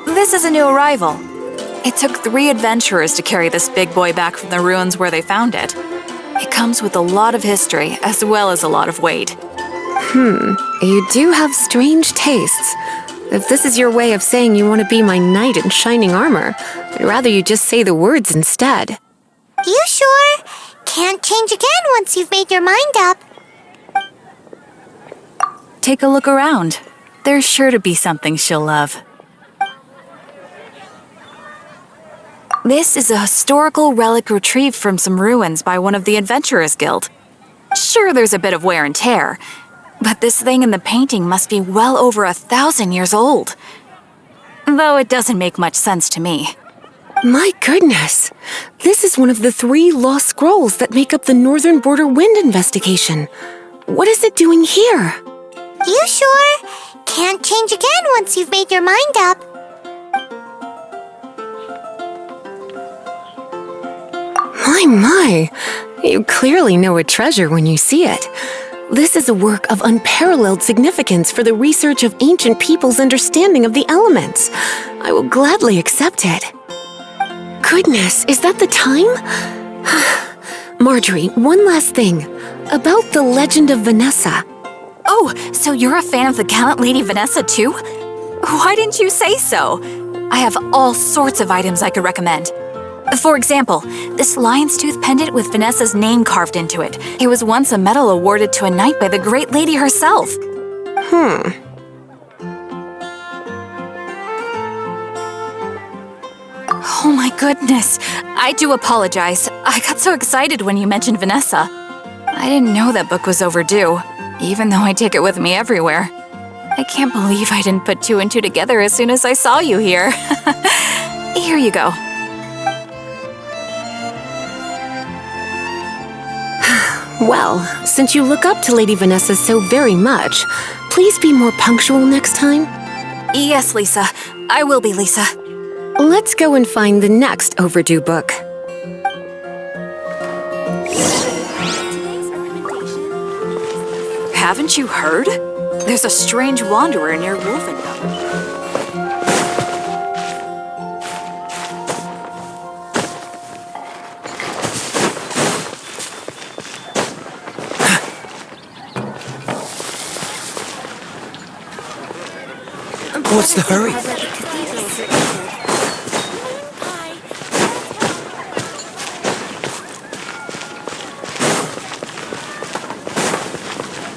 This is a new arrival. It took 3 adventurers to carry this big boy back from the ruins where they found it. It comes with a lot of history as well as a lot of weight. You do have strange tastes. If this is your way of saying you want to be my knight in shining armor, I'd rather you just say the words instead. You sure? Can't change again once you've made your mind up. Take a look around. There's sure to be something she'll love. This is a historical relic retrieved from some ruins by one of the Adventurers Guild. Sure, there's a bit of wear and tear, but this thing in the painting must be well over 1,000 years old. Though it doesn't make much sense to me. My goodness! This is one of the 3 lost scrolls that make up the Northern Border Wind investigation. What is it doing here? You sure? Can't change again once you've made your mind up. My! You clearly know a treasure when you see it. This is a work of unparalleled significance for the research of ancient people's understanding of the elements. I will gladly accept it. Goodness, is that the time? Marjorie, one last thing. About the legend of Vanessa. Oh, so you're a fan of the gallant Lady Vanessa too? Why didn't you say so? I have all sorts of items I could recommend. For example, this lion's tooth pendant with Vanessa's name carved into it. It was once a medal awarded to a knight by the great lady herself. Oh my goodness. I do apologize. I got so excited when you mentioned Vanessa. I didn't know that book was overdue, even though I take it with me everywhere. I can't believe I didn't put 2 and 2 together as soon as I saw you here. Here you go. Well, since you look up to Lady Vanessa so very much, please be more punctual next time. Yes, Lisa. I will be, Lisa. Let's go and find the next overdue book. Haven't you heard? There's a strange wanderer near Wolfendom. What's the hurry?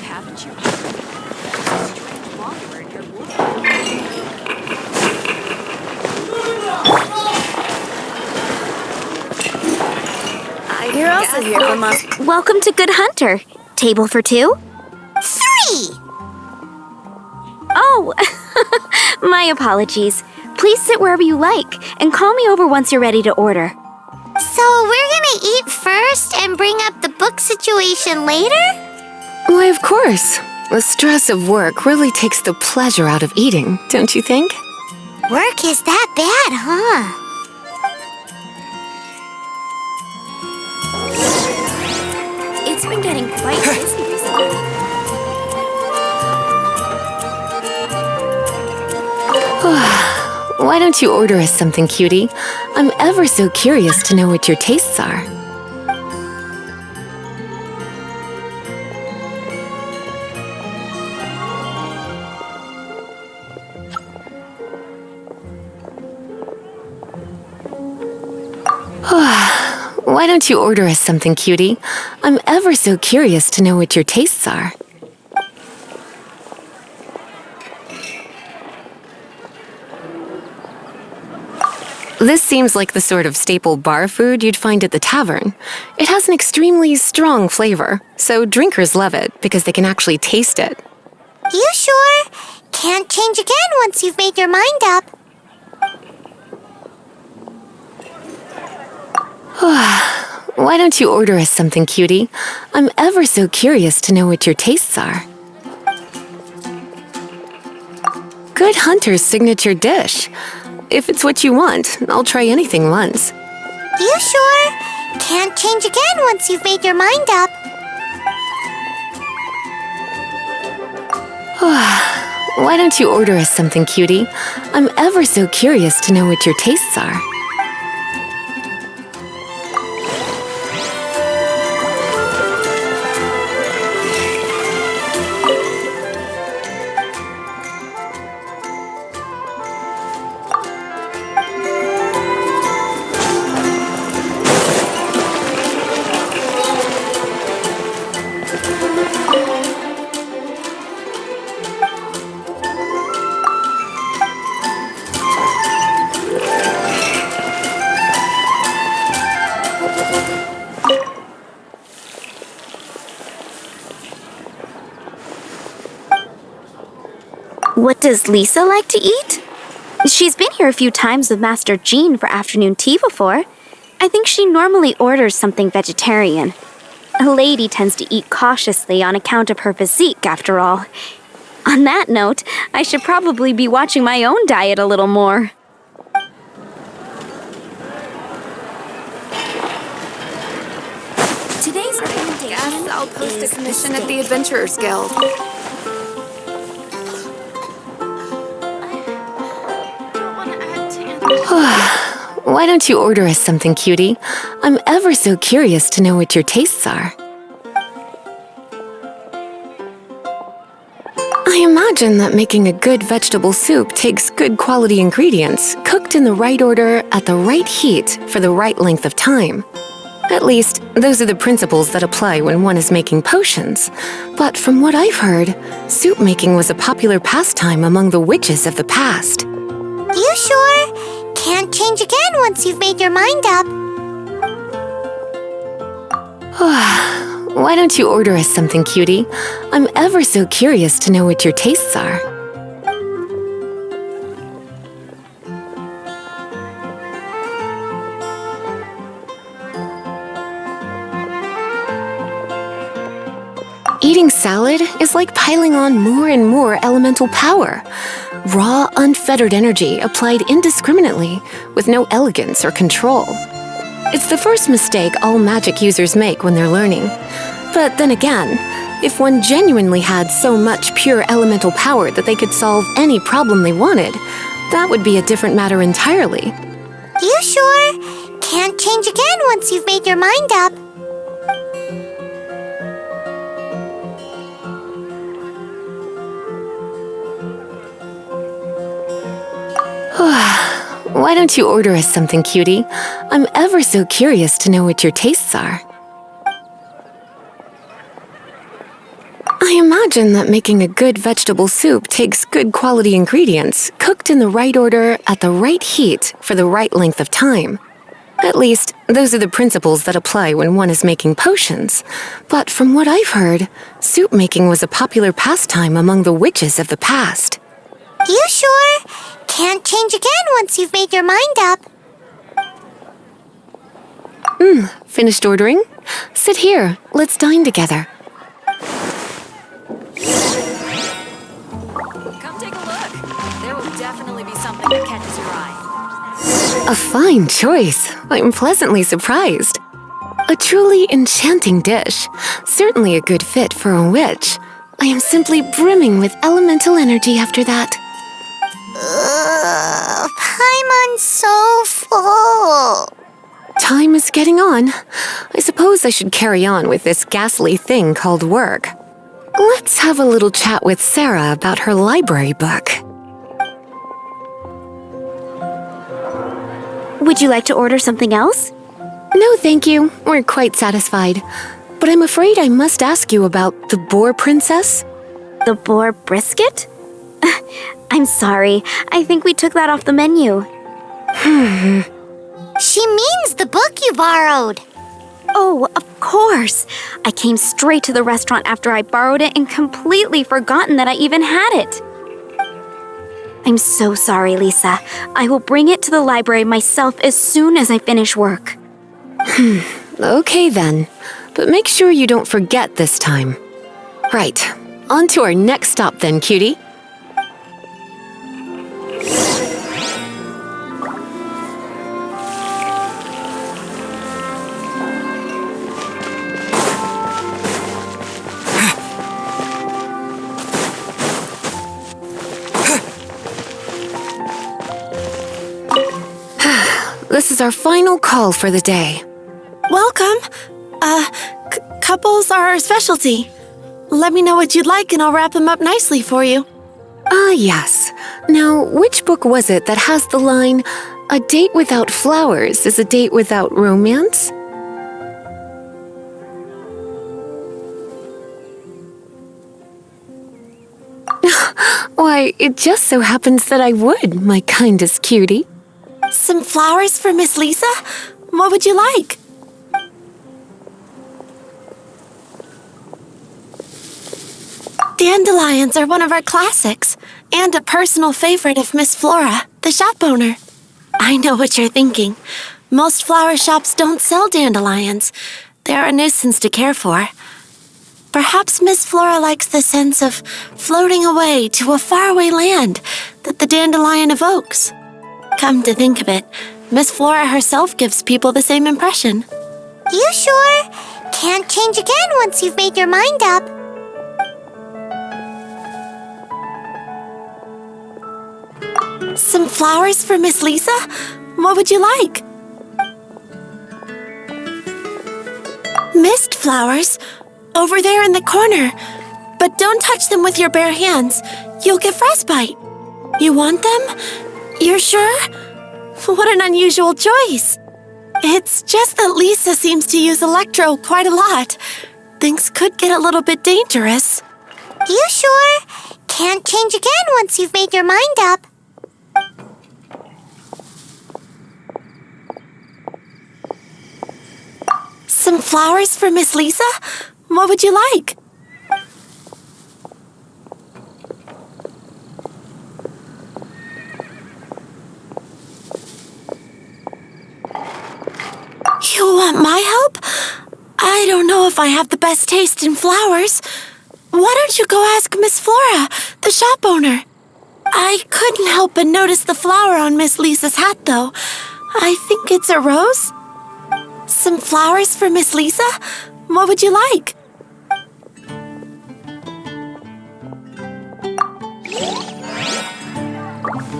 Haven't you heard? There's a strange wanderer near Wolfendom. You're also here from us. Welcome to Good Hunter. Table for two? 3! Oh, my apologies. Please sit wherever you like, and call me over once you're ready to order. So we're gonna eat first and bring up the book situation later? Why, of course. The stress of work really takes the pleasure out of eating, don't you think? Work is that bad, huh? It's been getting quite busy recently. Why don't you order us something, cutie? I'm ever so curious to know what your tastes are. Why don't you order us something, cutie? I'm ever so curious to know what your tastes are. This seems like the sort of staple bar food you'd find at the tavern. It has an extremely strong flavor, so drinkers love it because they can actually taste it. You sure? Can't change again once you've made your mind up. Why don't you order us something, cutie? I'm ever so curious to know what your tastes are. Good Hunter's signature dish. If it's what you want, I'll try anything once. You sure? Can't change again once you've made your mind up. Why don't you order us something, cutie? I'm ever so curious to know what your tastes are. What does Lisa like to eat? She's been here a few times with Master Jean for afternoon tea before. I think she normally orders something vegetarian. A lady tends to eat cautiously on account of her physique, after all. On that note, I should probably be watching my own diet a little more. Today's recommendation I'll post a commission at the Adventurers Guild. Why don't you order us something, cutie? I'm ever so curious to know what your tastes are. I imagine that making a good vegetable soup takes good quality ingredients, cooked in the right order at the right heat for the right length of time. At least, those are the principles that apply when one is making potions. But from what I've heard, soup making was a popular pastime among the witches of the past. You sure? Can't change again once you've made your mind up. Why don't you order us something, cutie? I'm ever so curious to know what your tastes are. Eating salad is like piling on more and more elemental power. Raw, unfettered energy applied indiscriminately, with no elegance or control. It's the first mistake all magic users make when they're learning. But then again, if one genuinely had so much pure elemental power that they could solve any problem they wanted, that would be a different matter entirely. You sure? Can't change again once you've made your mind up. Why don't you order us something, cutie? I'm ever so curious to know what your tastes are. I imagine that making a good vegetable soup takes good quality ingredients, cooked in the right order at the right heat for the right length of time. At least, those are the principles that apply when one is making potions. But from what I've heard, soup making was a popular pastime among the witches of the past. You sure? Can't change again once you've made your mind up. Finished ordering? Sit here. Let's dine together. Come take a look. There will definitely be something that catches your eye. A fine choice. I'm pleasantly surprised. A truly enchanting dish. Certainly a good fit for a witch. I am simply brimming with elemental energy after that. Paimon's so full. Time is getting on. I suppose I should carry on with this ghastly thing called work. Let's have a little chat with Sarah about her library book. Would you like to order something else? No, thank you. We're quite satisfied. But I'm afraid I must ask you about the boar princess. The boar brisket? I'm sorry. I think we took that off the menu. She means the book you borrowed. Oh, of course. I came straight to the restaurant after I borrowed it and completely forgotten that I even had it. I'm so sorry, Lisa. I will bring it to the library myself as soon as I finish work. Okay then. But make sure you don't forget this time. Right. On to our next stop then, cutie. This is our final call for the day. Welcome. Couples are our specialty. Let me know what you'd like and I'll wrap them up nicely for you. Ah, yes. Now, which book was it that has the line, "A date without flowers is a date without romance"? Why, it just so happens that I would, my kindest cutie. Some flowers for Miss Lisa? What would you like? Dandelions are one of our classics, and a personal favorite of Miss Flora, the shop owner. I know what you're thinking. Most flower shops don't sell dandelions. They're a nuisance to care for. Perhaps Miss Flora likes the sense of floating away to a faraway land that the dandelion evokes. Come to think of it, Miss Flora herself gives people the same impression. You sure? Can't change again once you've made your mind up. Some flowers for Miss Lisa? What would you like? Mist flowers? Over there in the corner. But don't touch them with your bare hands. You'll get frostbite. You want them? You're sure? What an unusual choice. It's just that Lisa seems to use electro quite a lot. Things could get a little bit dangerous. You sure? Can't change again once you've made your mind up. Some flowers for Miss Lisa? What would you like? You want my help? I don't know if I have the best taste in flowers. Why don't you go ask Miss Flora, the shop owner? I couldn't help but notice the flower on Miss Lisa's hat, though. I think it's a rose. Some flowers for Miss Lisa? What would you like?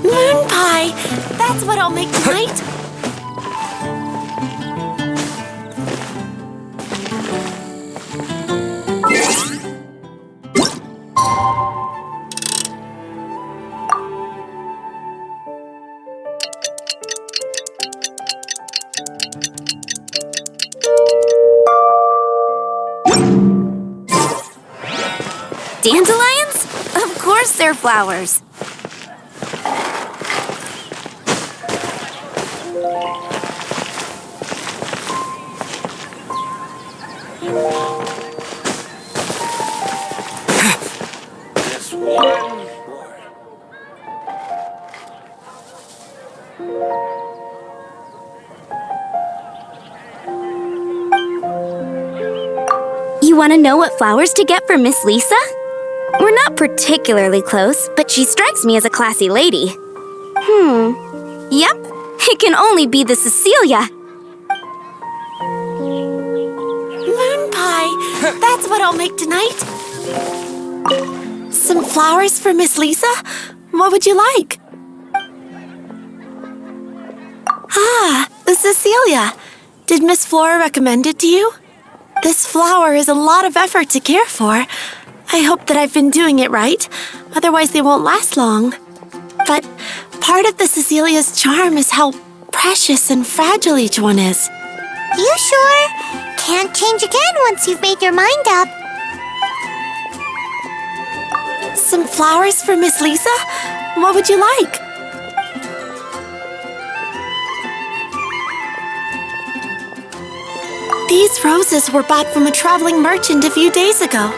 Moon pie! That's what I'll make tonight. Dandelions? Of course they're flowers. Just one more. You want to know what flowers to get for Miss Lisa? We're not particularly close, but she strikes me as a classy lady. Yep, it can only be the Cecilia. Moon pie. That's what I'll make tonight. Some flowers for Miss Lisa? What would you like? Ah, the Cecilia. Did Miss Flora recommend it to you? This flower is a lot of effort to care for. I hope that I've been doing it right. Otherwise, they won't last long. But part of the Cecilia's charm is how precious and fragile each one is. You sure? Can't change again once you've made your mind up. Some flowers for Miss Lisa? What would you like? These roses were bought from a traveling merchant a few days ago.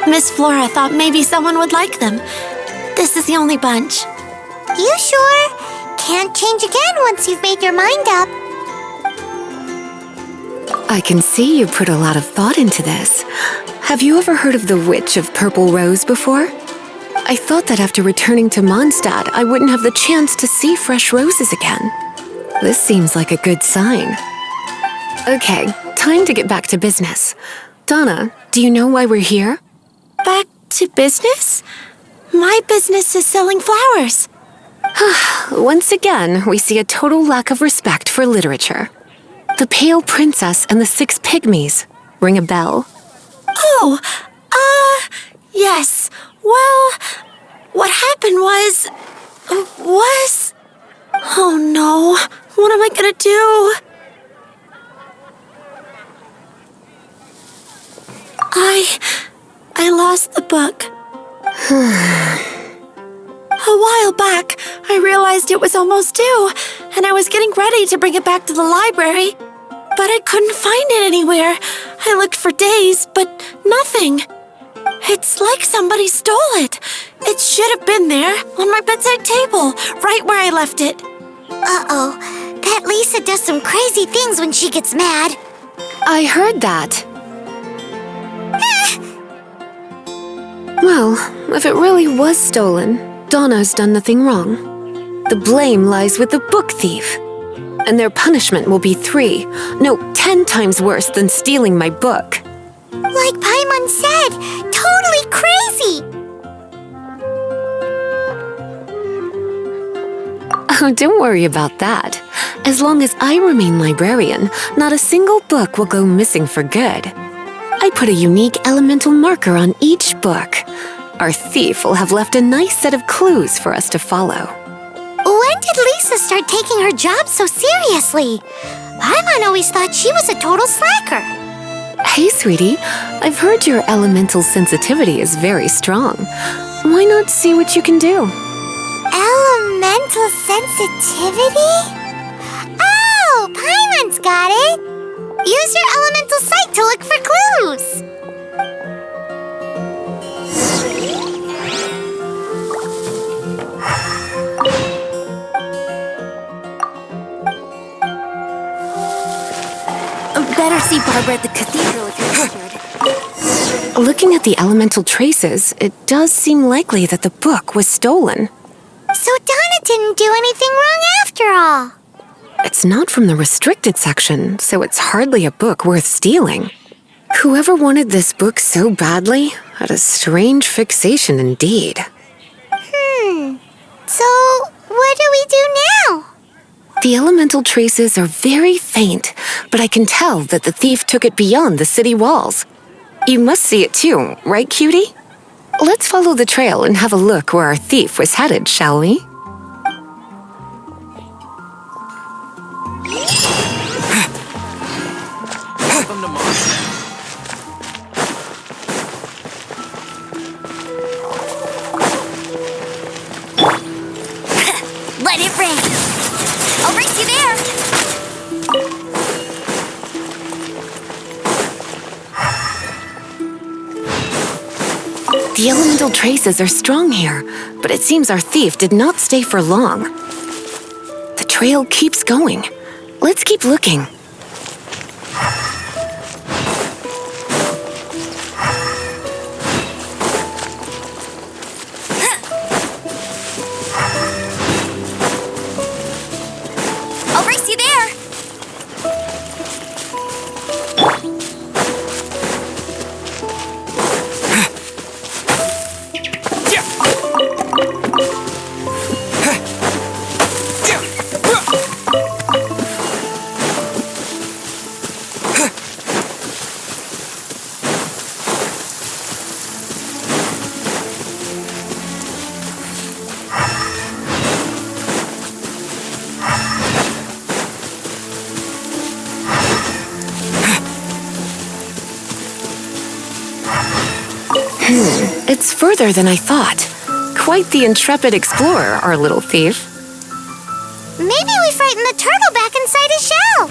Miss Flora thought maybe someone would like them. This is the only bunch. You sure? Can't change again once you've made your mind up. I can see you put a lot of thought into this. Have you ever heard of the Witch of Purple Rose before? I thought that after returning to Mondstadt, I wouldn't have the chance to see fresh roses again. This seems like a good sign. Okay, time to get back to business. Donna, do you know why we're here? Back to business? My business is selling flowers. Once again, we see a total lack of respect for literature. The Pale Princess and the Six Pygmies. Ring a bell? Oh, yes. Well, what happened was... Oh no, what am I gonna do? I lost the book. A while back, I realized it was almost due, and I was getting ready to bring it back to the library. But I couldn't find it anywhere. I looked for days, but nothing. It's like somebody stole it. It should have been there, on my bedside table, right where I left it. Uh-oh. That Lisa does some crazy things when she gets mad. I heard that. Well, if it really was stolen, Donna's done nothing wrong. The blame lies with the book thief. And their punishment will be 10 times worse than stealing my book. Like Paimon said, totally crazy. Oh, don't worry about that. As long as I remain librarian, not a single book will go missing for good. I put a unique elemental marker on each book. Our thief will have left a nice set of clues for us to follow. When did Lisa start taking her job so seriously? Paimon always thought she was a total slacker. Hey, sweetie, I've heard your elemental sensitivity is very strong. Why not see what you can do? Elemental sensitivity? Oh, Paimon's got it. Use your elemental sight to look for clues. Better see Barbara at the cathedral if you're interested. Looking at the elemental traces, it does seem likely that the book was stolen. So Donna didn't do anything wrong after all. It's not from the restricted section, so it's hardly a book worth stealing. Whoever wanted this book so badly had a strange fixation indeed. So what do we do now? The elemental traces are very faint, but I can tell that the thief took it beyond the city walls. You must see it too, right, cutie? Let's follow the trail and have a look where our thief was headed, shall we? Welcome to Mondstadt. Let it rain. I'll race you there. The elemental traces are strong here, but it seems our thief did not stay for long. The trail keeps going. Let's keep looking. I'll race you there. It's further than I thought. Quite the intrepid explorer, our little thief. Maybe we frightened the turtle back inside his shell.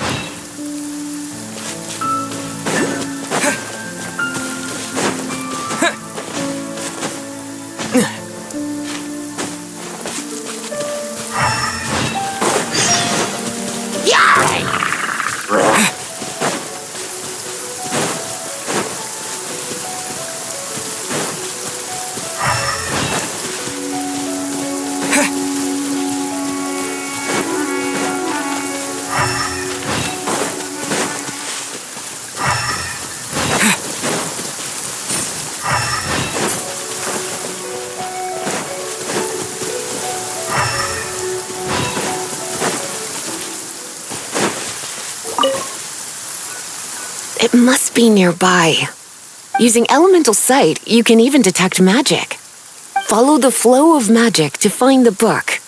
It must be nearby. Using elemental sight, you can even detect magic. Follow the flow of magic to find the book.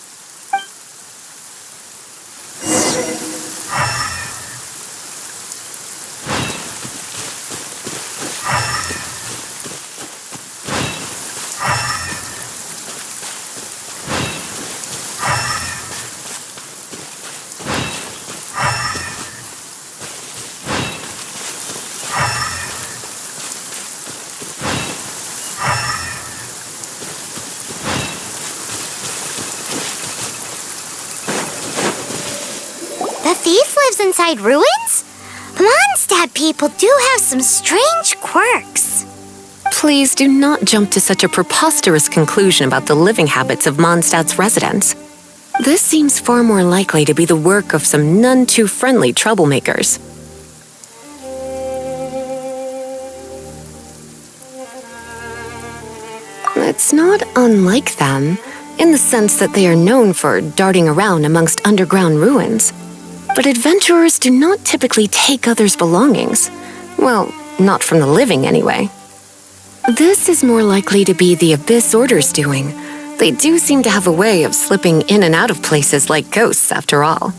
The thief lives inside ruins? Mondstadt people do have some strange quirks. Please do not jump to such a preposterous conclusion about the living habits of Mondstadt's residents. This seems far more likely to be the work of some none too friendly troublemakers. It's not unlike them, in the sense that they are known for darting around amongst underground ruins. But adventurers do not typically take others' belongings. Well, not from the living anyway. This is more likely to be the Abyss Order's doing. They do seem to have a way of slipping in and out of places like ghosts, after all.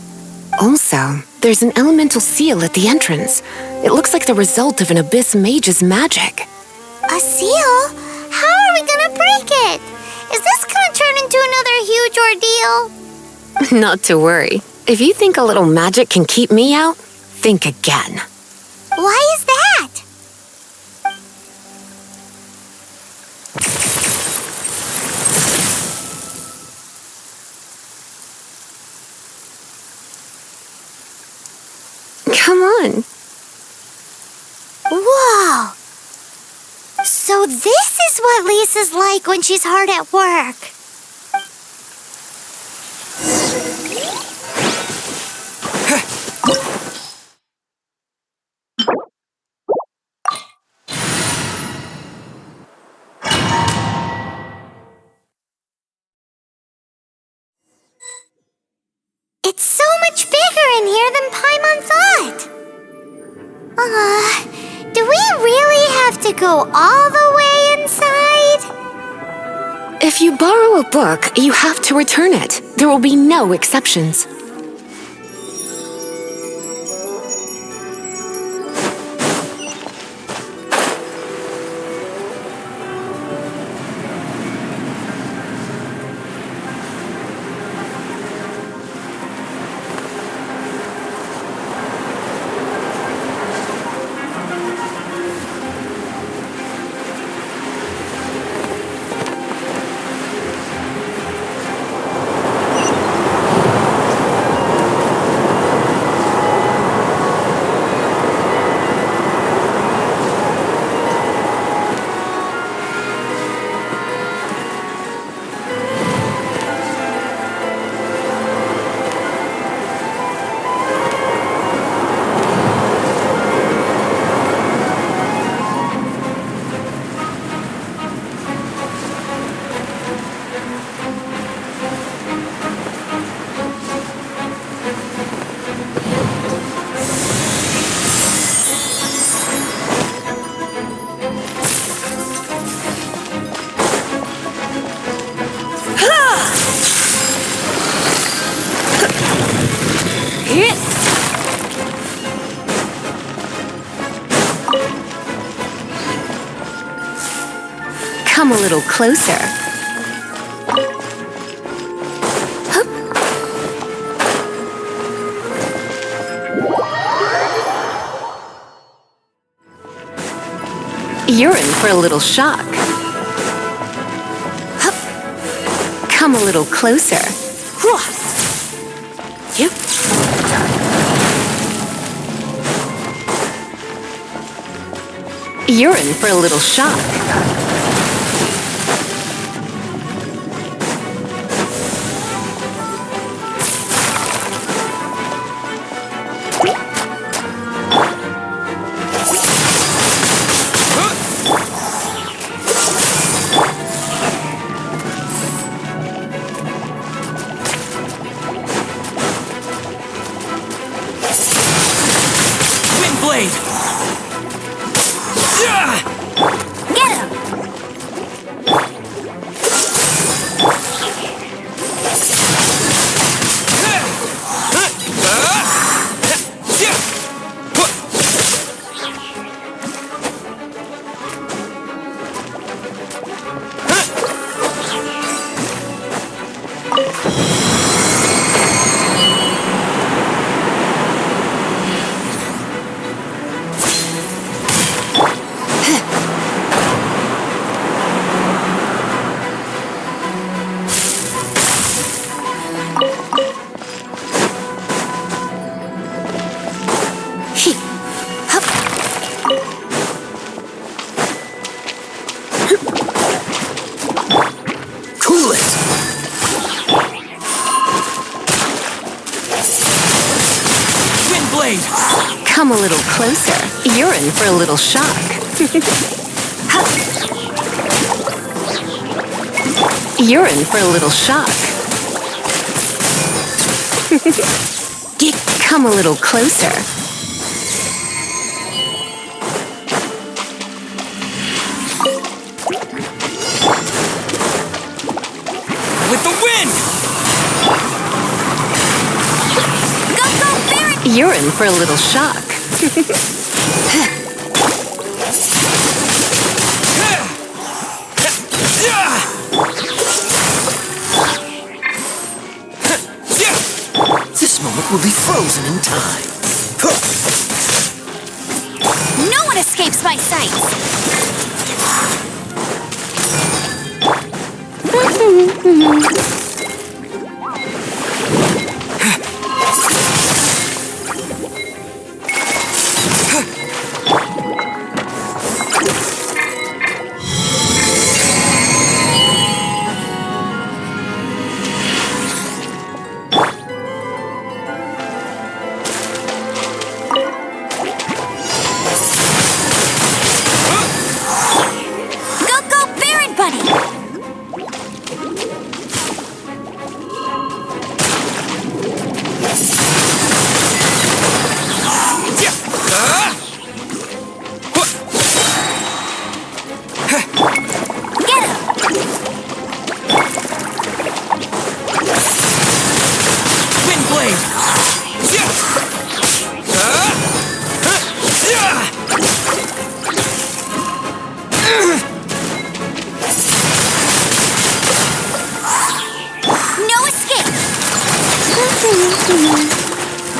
Also, there's an elemental seal at the entrance. It looks like the result of an Abyss mage's magic. A seal? How are we gonna break it? Is this gonna turn into another huge ordeal? Not to worry. If you think a little magic can keep me out, think again. Why is that? Come on. Whoa! So this is what Lisa's like when she's hard at work. It's so much bigger in here than Paimon thought. Do we really have to go all the way inside? If you borrow a book, you have to return it. There will be no exceptions. Come a little closer. Hup. You're in for a little shock. Hup. Come a little closer. Yep. You're in for a little shock. Windblade! Get him! Cool it! Windblade! Come a little closer. You're in for a little shock. You're in for a little shock. Come a little closer. With the wind! You're in for a little shock. This moment will be frozen in time. No one escapes my sight!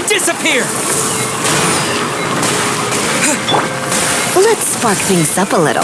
Disappear! Let's spark things up a little.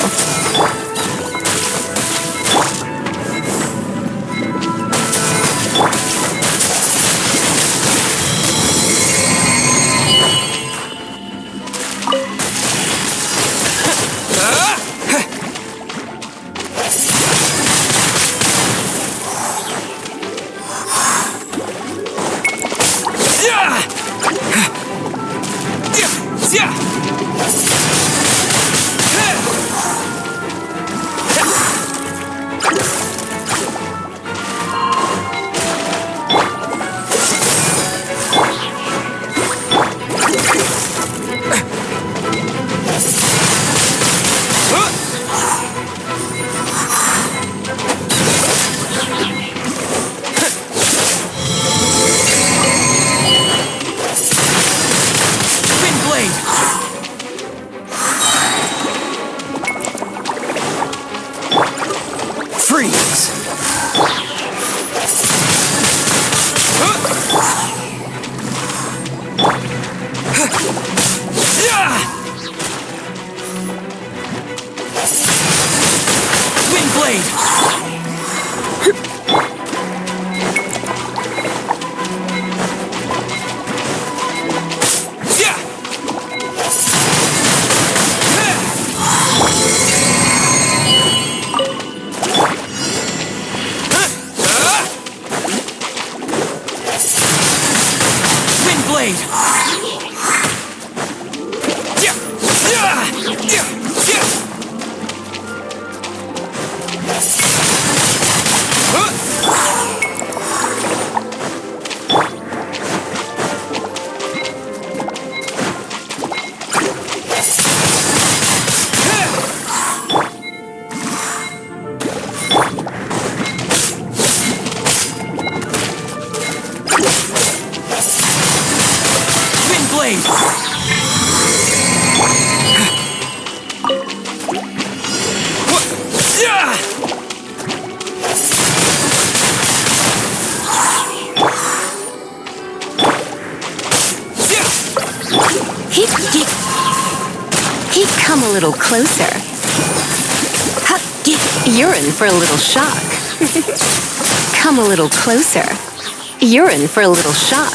Freeze! Wind blade! Come a little closer. You're in for a little shock. Come a little closer. You're in for a little shock.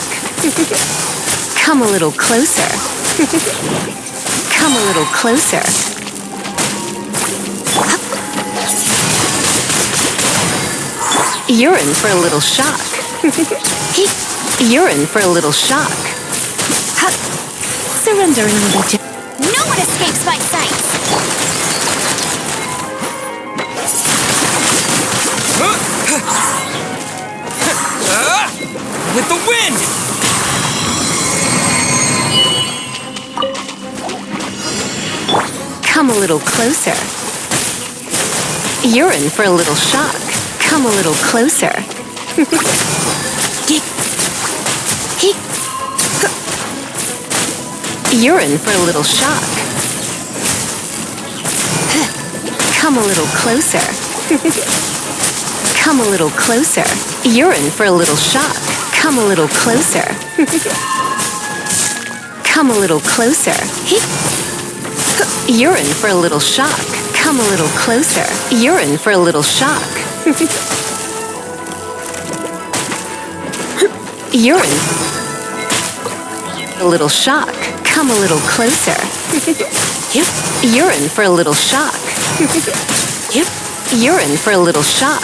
Come a little closer. Come a little closer. You're in for a little shock. You're in for a little shock. Surrender and I'll be gentle. No one escapes my sights! With the wind! Come a little closer. You're in for a little shock. Come a little closer. You're in for a little shock. Come a little closer. Come a little closer. You're in for a little shock. Come a little closer. Come a little closer. You're in for a little shock. Come a little closer. You're in for a little shock. You're in a little shock. Come a little closer. You're in for a little shock. You're in for a little shock.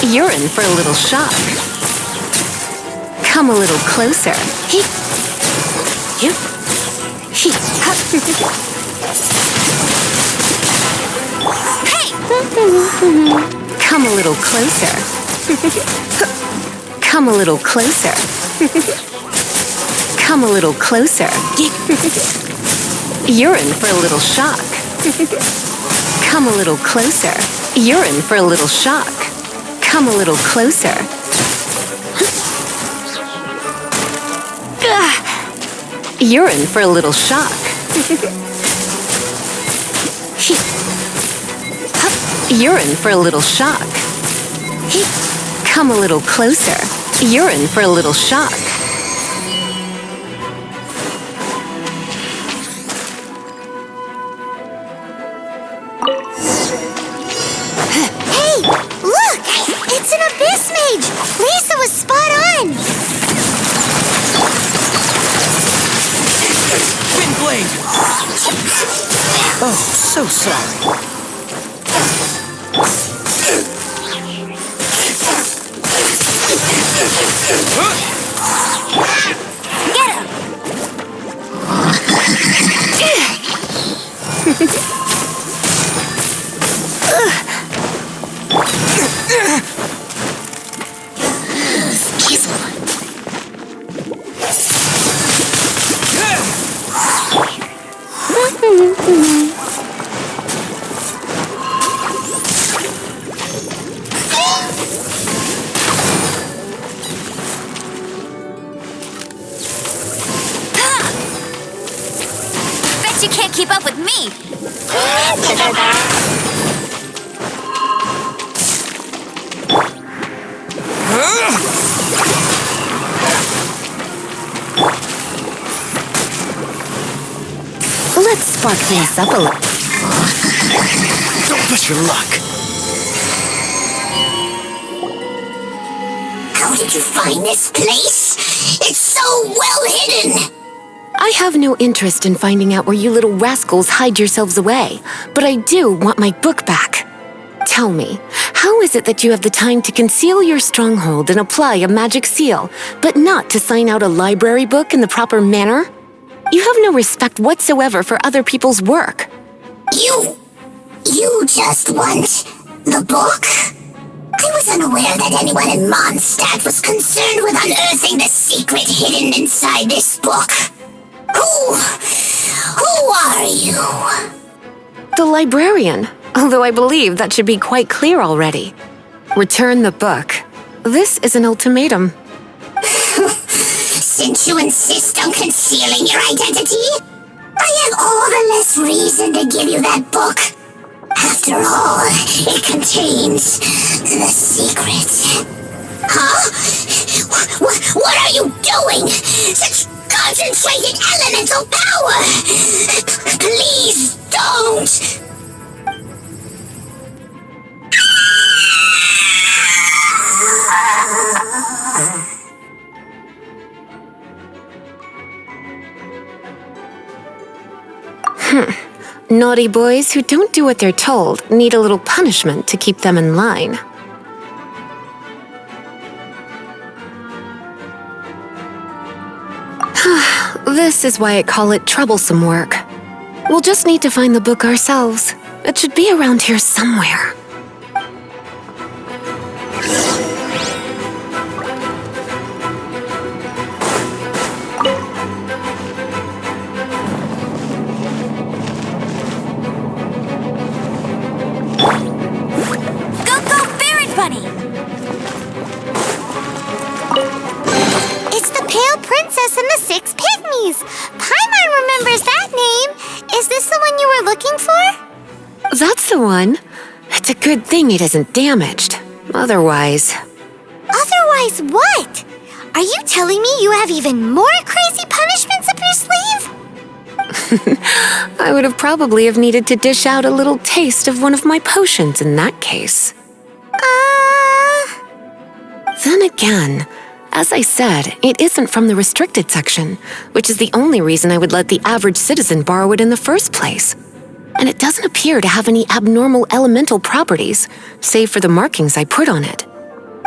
You're in for a little shock. Come a little closer. Come a little closer. Come a little closer. Come a little closer. You're in for a little shock. Come a little closer. You're in for a little shock. Come a little closer. You're in for a little shock. You're in for a little shock. Come a little closer. You're in for a little shock. Hey, look! It's an abyss mage! Lisa was spot on! Wind blade! Oh, so sorry. Get him! Let's spark things up a little. Don't push your luck. How did you find this place? It's so well hidden. I have no interest in finding out where you little rascals hide yourselves away, but I do want my book back. Tell me, how is it that you have the time to conceal your stronghold and apply a magic seal, but not to sign out a library book in the proper manner? You have no respect whatsoever for other people's work. You just want the book? I was unaware that anyone in Mondstadt was concerned with unearthing the secret hidden inside this book. Who are you? The librarian, although I believe that should be quite clear already. Return the book. This is an ultimatum. Since you insist on concealing your identity, I have all the less reason to give you that book. After all, it contains the secret. Huh? What are you doing? Such concentrated elemental power! Please don't! Naughty boys who don't do what they're told need a little punishment to keep them in line. This is why I call it troublesome work. We'll just need to find the book ourselves. It should be around here somewhere. It's the Pale Princess and the Six Pygmies! Paimon remembers that name! Is this the one you were looking for? That's the one. It's a good thing it isn't damaged. Otherwise... Otherwise what? Are you telling me you have even more crazy punishments up your sleeve? I would have probably have needed to dish out a little taste of one of my potions in that case. Then again, as I said, it isn't from the restricted section, which is the only reason I would let the average citizen borrow it in the first place. And it doesn't appear to have any abnormal elemental properties, save for the markings I put on it.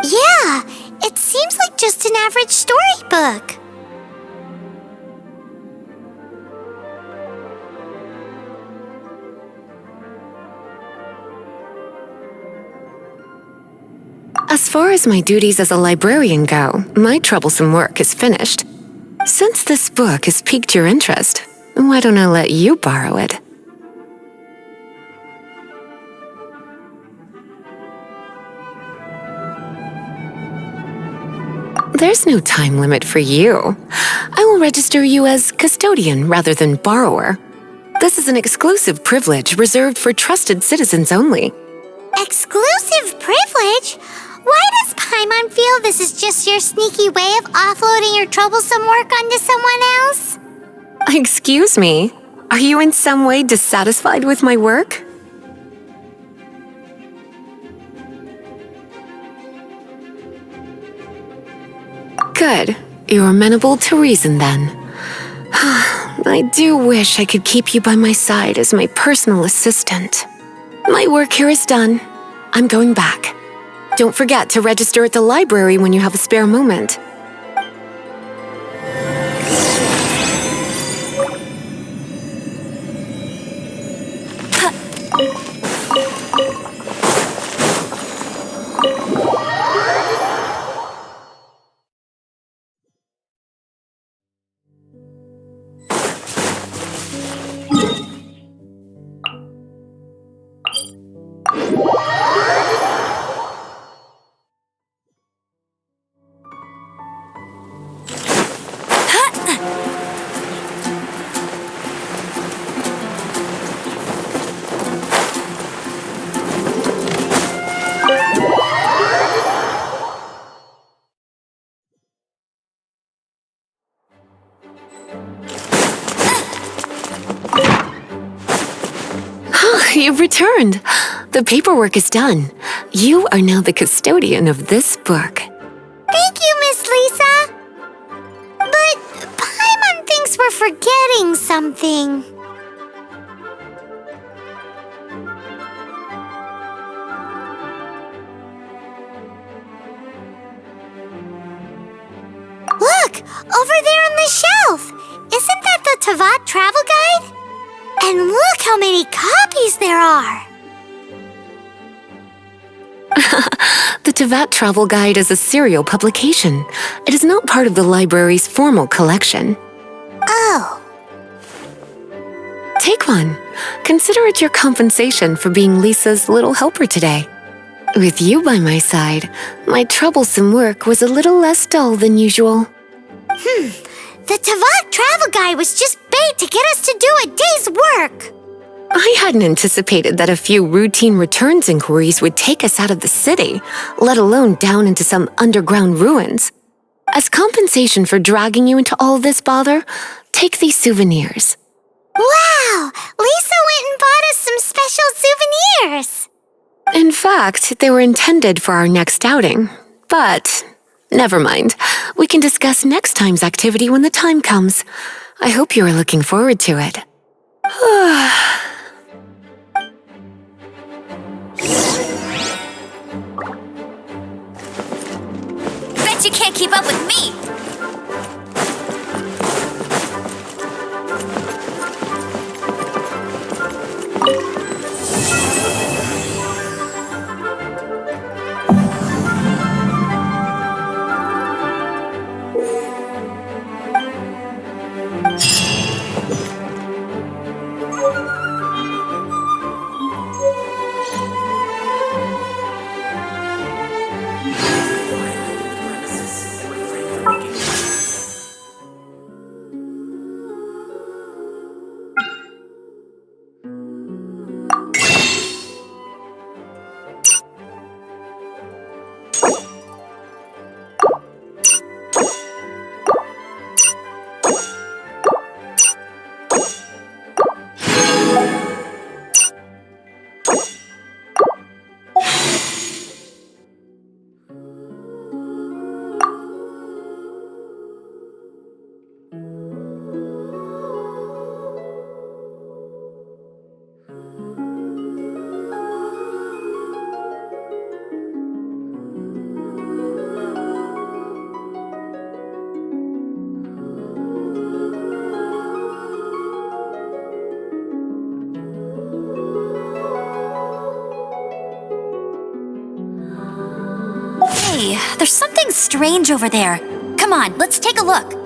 Yeah, it seems like just an average storybook. As far as my duties as a librarian go, my troublesome work is finished. Since this book has piqued your interest, why don't I let you borrow it? There's no time limit for you. I will register you as custodian rather than borrower. This is an exclusive privilege reserved for trusted citizens only. Exclusive privilege? Why does Paimon feel this is just your sneaky way of offloading your troublesome work onto someone else? Excuse me, are you in some way dissatisfied with my work? Good. You're amenable to reason then. I do wish I could keep you by my side as my personal assistant. My work here is done. I'm going back. Don't forget to register at the library when you have a spare moment. You've returned. The paperwork is done. You are now the custodian of this book. Thank you, Miss Lisa. But Paimon thinks we're forgetting something. Look! Over there on the shelf! Isn't that the Tavat travel guide? And look how many copies there are! The Tavat Travel Guide is a serial publication. It is not part of the library's formal collection. Oh. Take one. Consider it your compensation for being Lisa's little helper today. With you by my side, my troublesome work was a little less dull than usual. The Tavat travel guide was just bait to get us to do a day's work. I hadn't anticipated that a few routine returns inquiries would take us out of the city, let alone down into some underground ruins. As compensation for dragging you into all this bother, take these souvenirs. Wow! Lisa went and bought us some special souvenirs! In fact, they were intended for our next outing. But never mind. We can discuss next time's activity when the time comes. I hope you are looking forward to it. Bet you can't keep up with me! Hey, there's something strange over there. Come on, let's take a look.